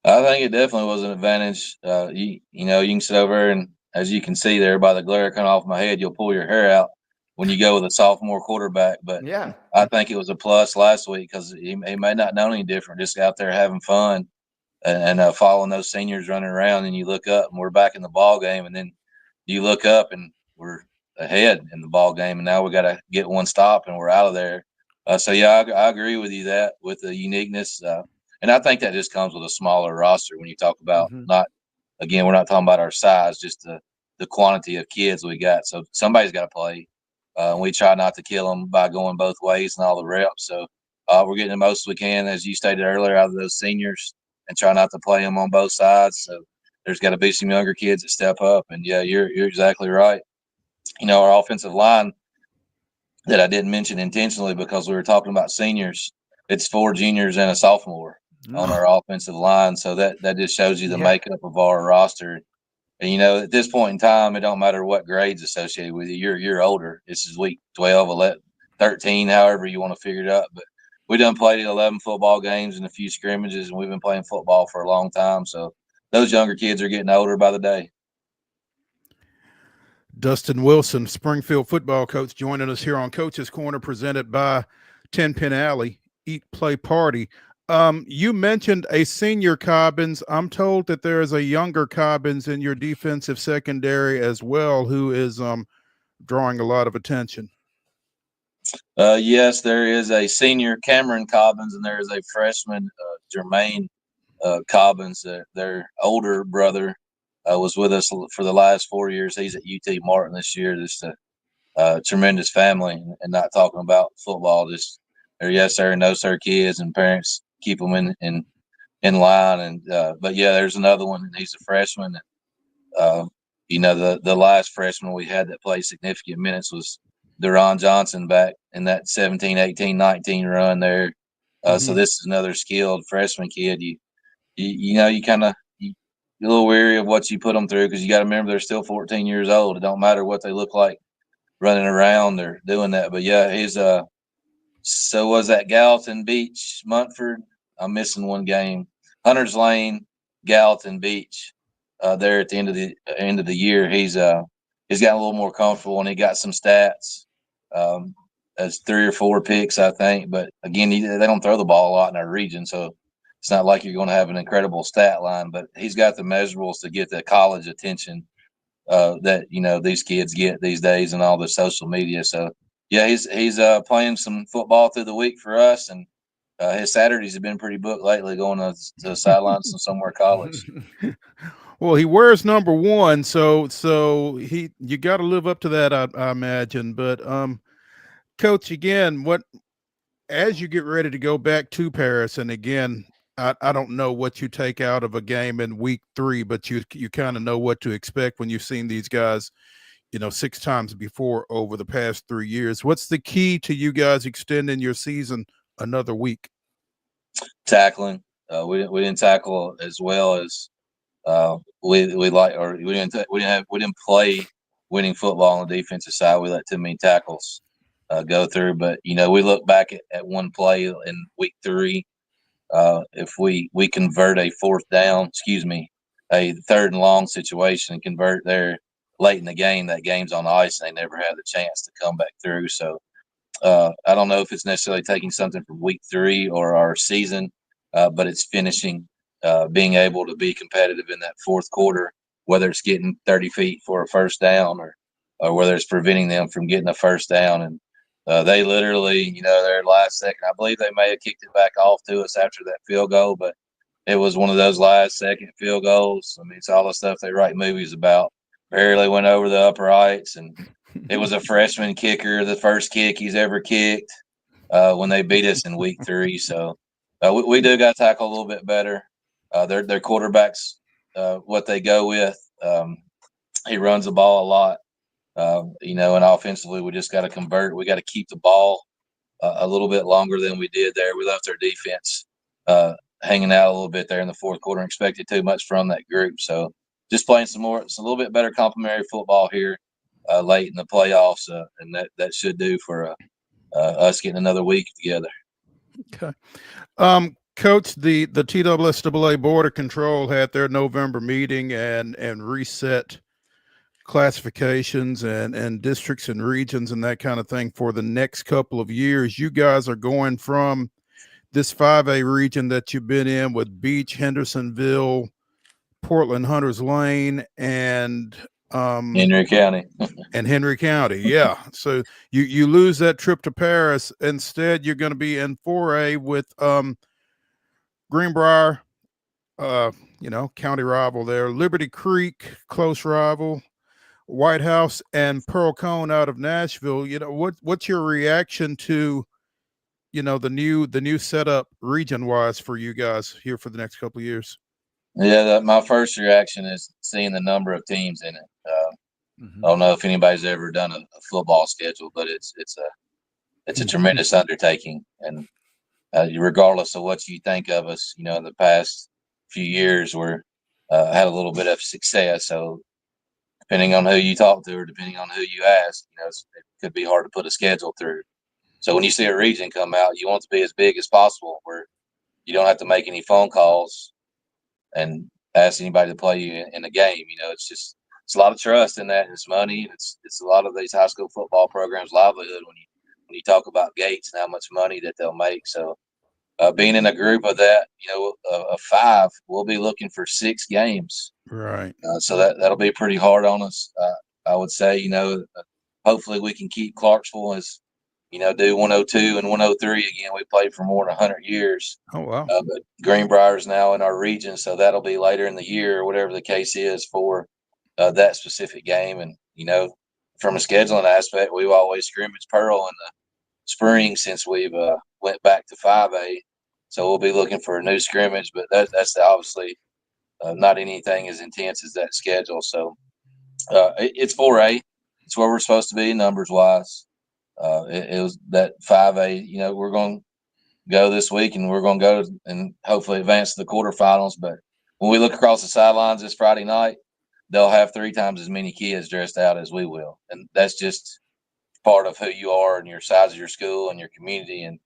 I think it definitely was an advantage. You can sit over there and, as you can see there by the glare coming off my head, you'll pull your hair out when you go with a sophomore quarterback. But yeah, I think it was a plus last week because he may not know any different, just out there having fun. And following those seniors running around, and you look up and we're back in the ball game, and then you look up and we're ahead in the ball game, and now we got to get one stop and we're out of there. So yeah, I agree with you that with the uniqueness, and I think that just comes with a smaller roster when you talk about we're not talking about our size, just the quantity of kids we got. So somebody's got to play. We try not to kill them by going both ways and all the reps. So we're getting the most we can, as you stated earlier, out of those seniors, and try not to play them on both sides. So there's got to be some younger kids that step up. And yeah, you're exactly right. Our offensive line that I didn't mention intentionally because we were talking about seniors, it's 4 juniors and a sophomore on our offensive line. So that just shows you the makeup of our roster. And, at this point in time, it don't matter what grade's associated with you. You're older. This is week 12, 11, 13, however you want to figure it out. But we done played 11 football games and a few scrimmages, and we've been playing football for a long time. So those younger kids are getting older by the day. Dustin Wilson, Springfield football coach, joining us here on Coach's Corner, presented by 10 Pin Alley, Eat, Play, Party. You mentioned a senior Cobbins. I'm told that there is a younger Cobbins in your defensive secondary as well, who is drawing a lot of attention. Yes, there is a senior Cameron Cobbins, and there is a freshman Jermaine Cobbins. Their older brother was with us for the last 4 years. He's at UT Martin this year. Just a tremendous family, and not talking about football, just they're yes sir and no sir kids, and parents keep them in line. And but yeah, there's another one, and he's a freshman. The last freshman we had that played significant minutes was Deron Johnson back in that 17, 18, 19 run there. So this is another skilled freshman kid. You're a little weary of what you put them through, because you got to remember they're still 14 years old. It don't matter what they look like running around, they're doing that. But yeah, so was that Gallatin Beach, Montford? I'm missing one game. Hunters Lane, Gallatin Beach. There at the end of the year, he's gotten a little more comfortable, and he got some stats. As 3 or 4 picks, I think. But again, they don't throw the ball a lot in our region, so it's not like you're going to have an incredible stat line. But he's got the measurables to get the college attention that these kids get these days, and all the social media. So yeah, he's playing some football through the week for us, and his Saturdays have been pretty booked lately, going to the sidelines of somewhere college. Well, he wears number 1, so you got to live up to that, I imagine. But Coach, again, as you get ready to go back to Paris, and again, I don't know what you take out of a game in week 3, but you kind of know what to expect when you've seen these guys, 6 times before over the past 3 years. What's the key to you guys extending your season another week? Tackling. We didn't tackle as well as we like, or we didn't play winning football on the defensive side. We let too many tackles go through. But we look back at one play in week 3. If we convert a a 3rd and long situation, and convert there late in the game, that game's on ice, and they never had the chance to come back through. So I don't know if it's necessarily taking something from week 3 or our season, but it's finishing, being able to be competitive in that 4th quarter, whether it's getting 30 feet for a first down, or whether it's preventing them from getting a first down. And they literally, their last second, I believe they may have kicked it back off to us after that field goal, but it was one of those last second field goals. I mean, it's all the stuff they write movies about. Barely went over the uprights, and it was a freshman kicker, the first kick he's ever kicked when they beat us in week 3. So we do got to tackle a little bit better. Their quarterbacks, what they go with. He runs the ball a lot. And offensively, we just got to convert. We got to keep the ball a little bit longer than we did there. We left our defense hanging out a little bit there in the 4th quarter, and expected too much from that group. So just playing a little bit better complementary football here late in the playoffs, and that should do for us getting another week together. Okay. Coach, the TSSAA Board of Control had their November meeting and reset classifications and districts and regions and that kind of thing for the next couple of years. You guys are going from this 5A region that you've been in with Beach, Hendersonville, Portland, Hunters Lane, and Henry County. And Henry County, yeah. So you lose that trip to Paris. Instead, you're going to be in 4A with Greenbrier, county rival there, Liberty Creek, close rival, White House, and Pearl Cone out of Nashville. What's your reaction to the new setup region wise for you guys here for the next couple of years? Yeah, my first reaction is seeing the number of teams in it. I don't know if anybody's ever done a football schedule, but it's a tremendous undertaking. And regardless of what you think of us, in the past few years, we're had a little bit of success. So depending on who you talk to, or depending on who you ask, it could be hard to put a schedule through. So when you see a region come out, you want it to be as big as possible, where you don't have to make any phone calls and ask anybody to play you in a game. It's a lot of trust in that. It's money. It's a lot of these high school football programs' livelihood when you talk about gates and how much money that they'll make. So being in a group of that, of 5, we'll be looking for 6 games. Right. So that'll be pretty hard on us. I would say, hopefully we can keep Clarksville as, do 102 and 103 again. We played for more than 100 years. Oh, wow. But Greenbrier is now in our region, so that'll be later in the year, or whatever the case is for that specific game. And, from a scheduling aspect, we've always scrimmaged Pearl in the spring since we've went back to 5A. So we'll be looking for a new scrimmage, but that's obviously not anything as intense as that schedule. So it's 4A. It's where we're supposed to be numbers wise. It was that 5A. You know, we're going to go this week, and we're going to go and hopefully advance to the quarterfinals. But when we look across the sidelines this Friday night, they'll have 3 times as many kids dressed out as we will, and that's just part of who you are and your size of your school and your community. And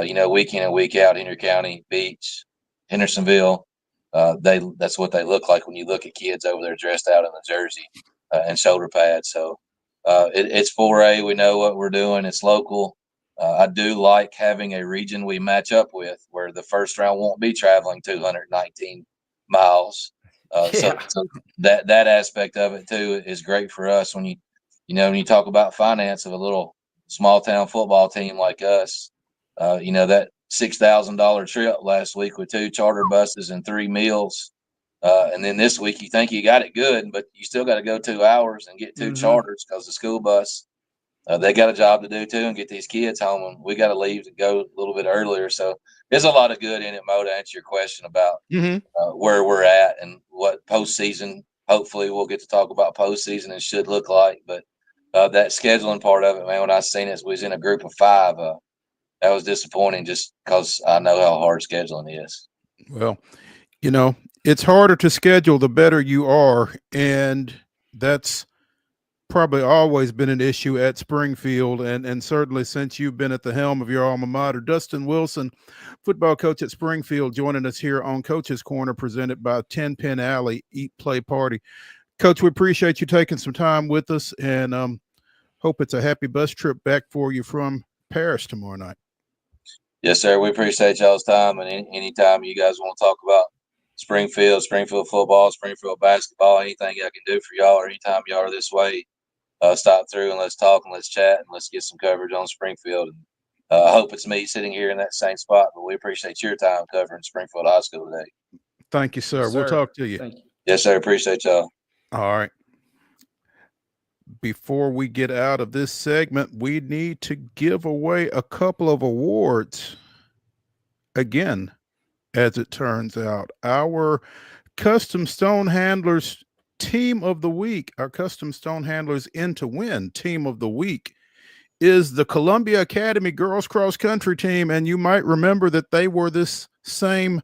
you know, week in and week out, Henry County, Beach, Hendersonville, that's what they look like when you look at kids over there dressed out in the jersey and shoulder pads. So it's 4A. We know what we're doing. It's local. I do like having a region we match up with where the first round won't be traveling 219 miles. So that aspect of it too is great for us when when you talk about finance of a little small town football team like us. That $6,000 trip last week with 2 charter buses and 3 meals. And then this week you think you got it good, but you still got to go 2 hours and get 2 charters because the school bus, they got a job to do too and get these kids home. And we got to leave to go a little bit earlier. So there's a lot of good in it, Mo, to answer your question about where we're at and what postseason. Hopefully we'll get to talk about postseason and should look like. But that scheduling part of it, man, when I seen it, we was in a group of 5. That was disappointing just because I know how hard scheduling is. Well, it's harder to schedule the better you are, and that's probably always been an issue at Springfield, and certainly since you've been at the helm of your alma mater. Dustin Wilson, football coach at Springfield, joining us here on Coach's Corner, presented by 10 Pin Alley Eat Play Party. Coach, we appreciate you taking some time with us, and hope it's a happy bus trip back for you from Paris tomorrow night. Yes, sir. We appreciate y'all's time, and anytime you guys want to talk about Springfield football, Springfield basketball, anything I can do for y'all, or anytime y'all are this way, stop through and let's talk and let's chat and let's get some coverage on Springfield. And I hope it's me sitting here in that same spot, but we appreciate your time covering Springfield High School today. Thank you, sir. Yes, We'll sir. talk to you. Thank you. Yes, sir. Appreciate y'all. All right. Before we get out of this segment, we need to give away a couple of awards. Again, as it turns out, our Custom Stone Handlers Team of the Week, our Custom Stone Handlers In to Win Team of the Week, is the Columbia Academy Girls Cross Country Team. And you might remember that they were this same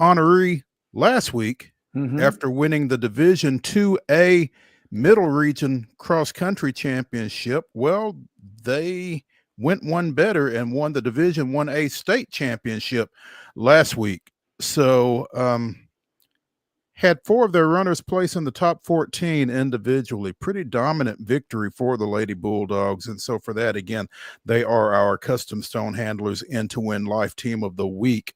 honoree last week after winning the Division 2A Middle Region Cross Country Championship. Well, they went one better and won the Division 1A State Championship last week. So had 4 of their runners place in the top 14 individually. Pretty dominant victory for the Lady Bulldogs. And so for that, again, they are our Custom Stone Handlers In to Win Life Team of the Week.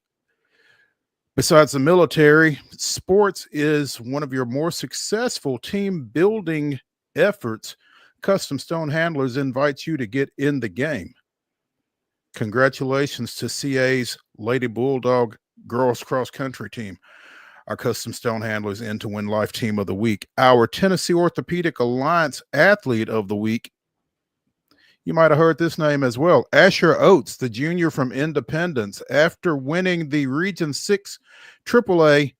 Besides the military, sports is one of your more successful team building efforts. Custom Stone Handlers invites you to get in the game. Congratulations to CA's Lady Bulldog Girls Cross Country Team, our Custom Stone Handlers In to Win Life Team of the Week. Our Tennessee Orthopedic Alliance Athlete of the Week, you might have heard this name as well, Asher Oates, the junior from Independence. After winning the Region 6 AAA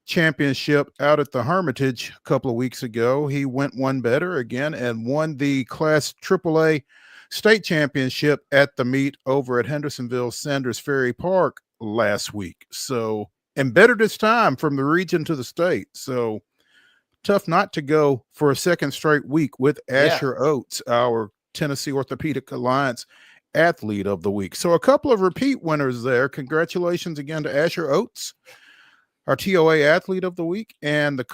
championship out at the Hermitage a couple of weeks ago, he went one better again and won the Class AAA state championship at the meet over at Hendersonville Sanders Ferry Park last week. So, and bettered his time from the region to the state. So tough not to go for a second straight week with Asher Oates, our Tennessee Orthopedic Alliance Athlete of the Week. So a couple of repeat winners there. Congratulations again to Asher Oates, our TOA Athlete of the Week, and the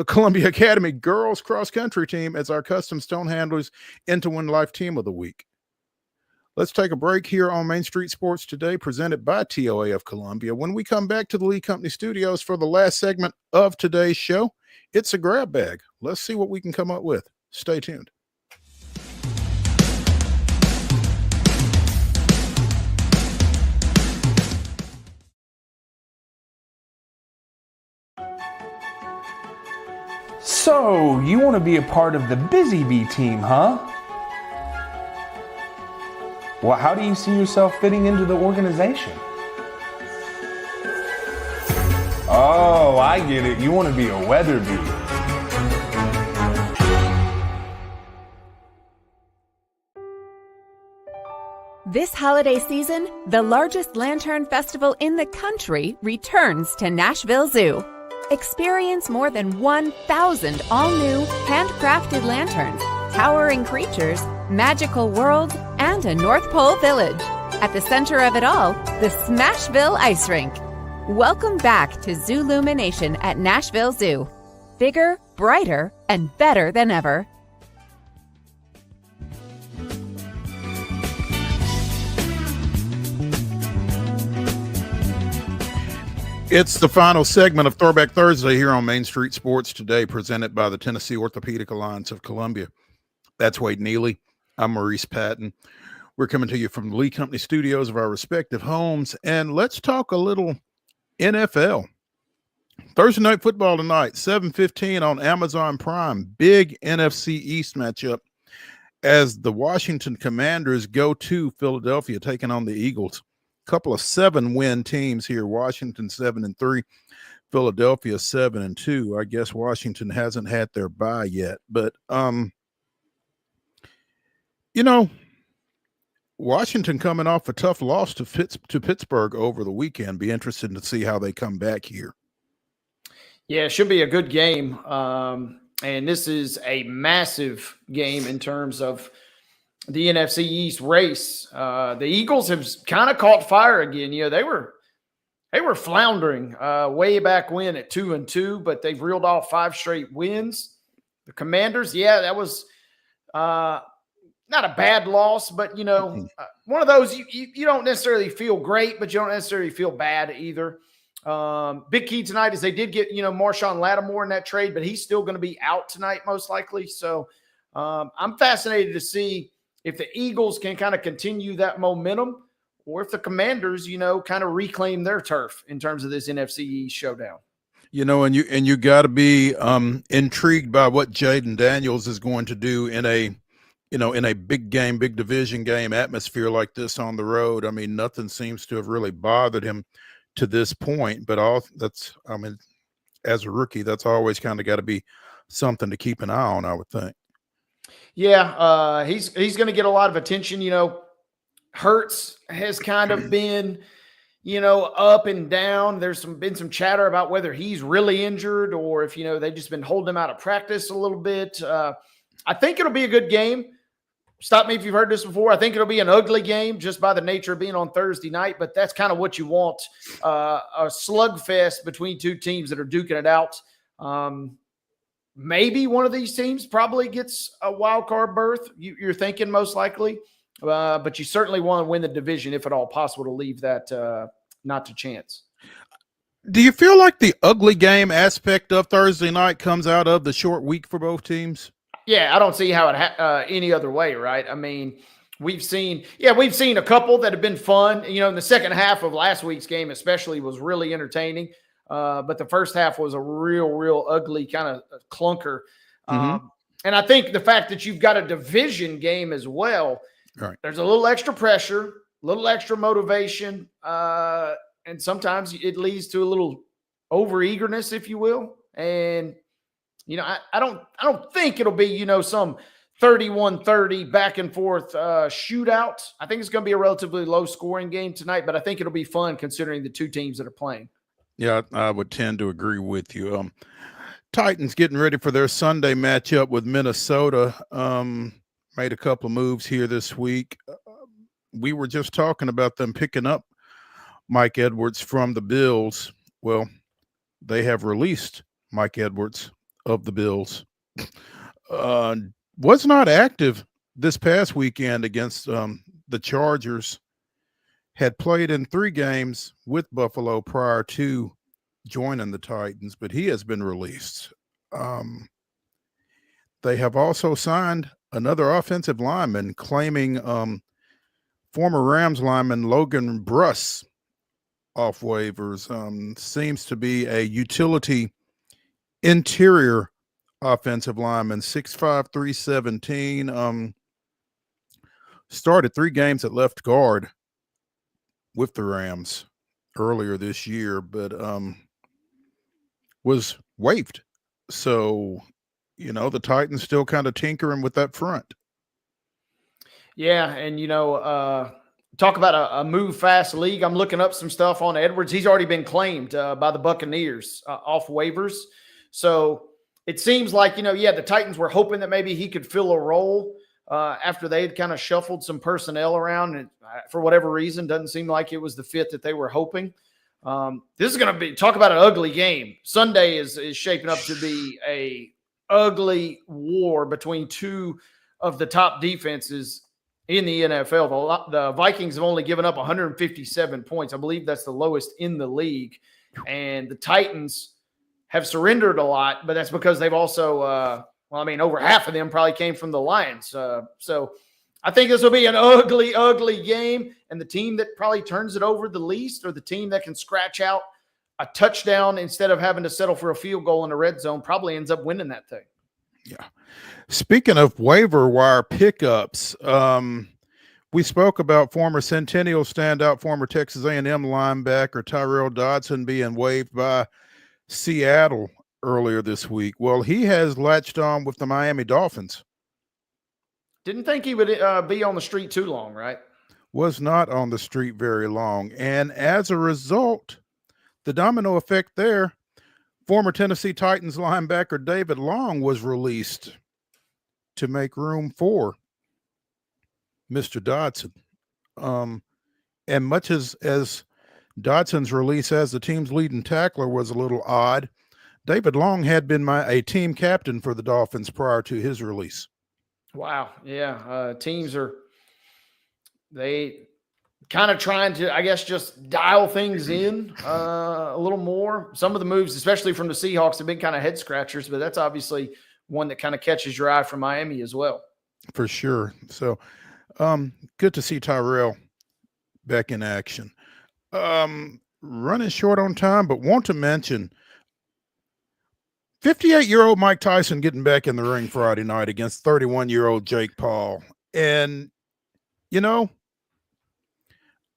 Columbia Academy Girls Cross Country Team as our Custom Stone Handlers In to Win Life Team of the Week. Let's take a break here on Main Street Sports Today, presented by TOA of Columbia. When we come back to the Lee Company Studios for the last segment of today's show, it's a grab bag. Let's see what we can come up with. Stay tuned. So, you want to be a part of the Busy Bee team, huh? Well, how do you see yourself fitting into the organization? Oh, I get it. You want to be a Weatherby. This holiday season, the largest lantern festival in the country returns to Nashville Zoo. Experience more than 1,000 all-new, handcrafted lanterns, towering creatures, magical worlds, and a North Pole village. At the center of it all, the Smashville Ice Rink. Welcome back to Zoolumination at Nashville Zoo. Bigger, brighter, and better than ever. It's the final segment of Throwback Thursday here on Main Street Sports Today, presented by the Tennessee Orthopedic Alliance of Columbia. That's Wade Neely. I'm Maurice Patton. We're coming to you from the Lee Company studios of our respective homes, and let's talk a little NFL. Thursday Night Football tonight, 7:15 on Amazon Prime. Big NFC East matchup as the Washington Commanders go to Philadelphia, taking on the Eagles. Couple of 7-win teams here. Washington 7-3, Philadelphia 7-2. I guess Washington hasn't had their bye yet, but Washington coming off a tough loss to Pittsburgh over the weekend. Be interested to see how they come back here. Yeah, it should be a good game. And this is a massive game in terms of the NFC East race. The Eagles have kind of caught fire again. They were floundering way back when at 2-2, but they've reeled off 5 straight wins. The Commanders, that was not a bad loss, but one of those you don't necessarily feel great, but you don't necessarily feel bad either. Big key tonight is they did get Marshawn Lattimore in that trade, but he's still going to be out tonight most likely. So I'm fascinated to see if the Eagles can kind of continue that momentum, or if the Commanders, kind of reclaim their turf in terms of this NFC East showdown. And you got to be intrigued by what Jaden Daniels is going to do in a big game, big division game atmosphere like this on the road. I mean, nothing seems to have really bothered him to this point, but as a rookie, that's always kind of got to be something to keep an eye on, I would think. Yeah, he's going to get a lot of attention. Hurts has kind of been, up and down. There's been some chatter about whether he's really injured or if, they've just been holding him out of practice a little bit. I think it'll be a good game. Stop me if you've heard this before. I think it'll be an ugly game just by the nature of being on Thursday night, but that's kind of what you want, a slugfest between two teams that are duking it out. Maybe one of these teams probably gets a wild card berth. You're thinking most likely, but you certainly want to win the division if at all possible to leave that not to chance. Do you feel like the ugly game aspect of Thursday night comes out of the short week for both teams? Yeah, I don't see how it any other way, right? I mean, we've seen a couple that have been fun. In the second half of last week's game especially was really entertaining. But the first half was a real ugly kind of clunker. And I think the fact that you've got a division game as well, right, there's a little extra pressure, a little extra motivation, and sometimes it leads to a little over-eagerness, if you will. And, I don't think it'll be, some 31-30 back and forth shootout. I think it's going to be a relatively low-scoring game tonight, but I think it'll be fun considering the two teams that are playing. Yeah, I would tend to agree with you. Titans getting ready for their Sunday matchup with Minnesota. Made a couple of moves here this week. We were just talking about them picking up Mike Edwards from the Bills. Well, they have released Mike Edwards of the Bills. Was not active this past weekend against the Chargers. Had played in 3 games with Buffalo prior to joining the Titans, but he has been released. They have also signed another offensive lineman, claiming former Rams lineman Logan Bruss off waivers. Seems to be a utility interior offensive lineman, 6'5", 317. started 3 games at left guard with the Rams earlier this year, but was waived. So, the Titans still kind of tinkering with that front. Yeah, and talk about a move fast league. I'm looking up some stuff on Edwards. He's already been claimed by the Buccaneers off waivers. So it seems like, the Titans were hoping that maybe he could fill a role after they had kind of shuffled some personnel around. And for whatever reason, doesn't seem like it was the fit that they were hoping. This is going to be, talk about an ugly game. Sunday is shaping up to be a ugly war between two of the top defenses in the NFL. The Vikings have only given up 157 points. I believe that's the lowest in the league. And the Titans have surrendered a lot, but that's because they've also, over half of them probably came from the Lions. So I think this will be an ugly, ugly game. And the team that probably turns it over the least, or the team that can scratch out a touchdown instead of having to settle for a field goal in the red zone, probably ends up winning that thing. Yeah. Speaking of waiver wire pickups, we spoke about former Centennial standout, former Texas A&M linebacker Tyrell Dodson being waived by Seattle earlier this week. Well, he has latched on with the Miami Dolphins. Didn't think he would be on the street too long, right? Was not on the street very long. And as a result, the domino effect there, former Tennessee Titans linebacker David Long was released to make room for Mr. Dodson. And much as Dodson's release as the team's leading tackler was a little odd, David Long had been a team captain for the Dolphins prior to his release. Wow. Yeah. Teams they kind of trying to, I guess, just dial things in a little more. Some of the moves, especially from the Seahawks, have been kind of head scratchers, but that's obviously one that kind of catches your eye from Miami as well. For sure. So good to see Tyrell back in action. Running short on time, but want to mention 58-year-old Mike Tyson getting back in the ring Friday night against 31-year-old Jake Paul. And,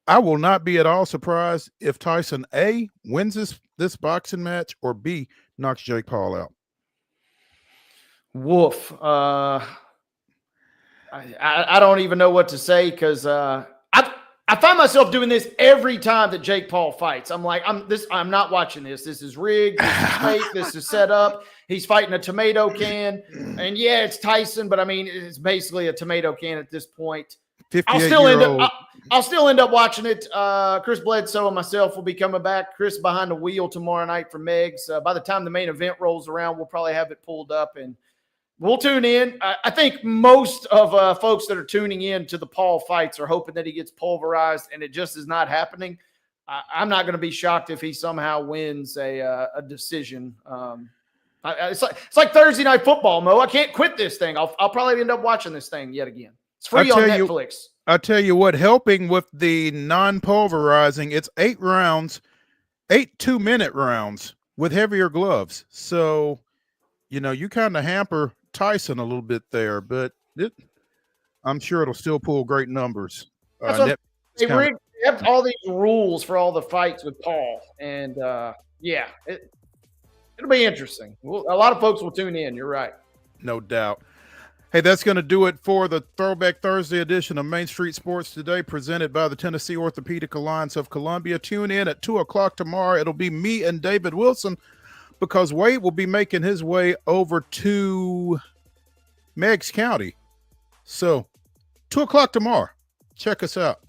I will not be at all surprised if Tyson, A, wins this boxing match, or B, knocks Jake Paul out. Woof. I don't even know what to say, because I find myself doing this every time that Jake Paul fights. I'm like, I'm not watching this. This is rigged. This is fake. This is set up. He's fighting a tomato can. And yeah, it's Tyson, but it's basically a tomato can at this point. I'll still end up watching it. Chris Bledsoe and myself will be coming back. Chris behind the wheel tomorrow night for Megs. By the time the main event rolls around, we'll probably have it pulled up and we'll tune in. I think most of folks that are tuning in to the Paul fights are hoping that he gets pulverized, and it just is not happening. I'm not going to be shocked if he somehow wins a decision. It's like Thursday Night Football, Mo. I can't quit this thing. I'll probably end up watching this thing yet again. It's free on Netflix. I tell you what, helping with the non-pulverizing, it's 8 rounds, 8 2-minute rounds with heavier gloves. So, you kind of hamper Tyson a little bit there, but I'm sure it'll still pull great numbers. They have all these rules for all the fights with Paul, and it'll be interesting. A lot of folks will tune in. You're right. No doubt. Hey, that's going to do it for the Throwback Thursday edition of Main Street Sports Today, presented by the Tennessee Orthopedic Alliance of Columbia. Tune in at 2 o'clock tomorrow. It'll be me and David Wilson, because Wade will be making his way over to Meigs County. So 2 o'clock tomorrow. Check us out.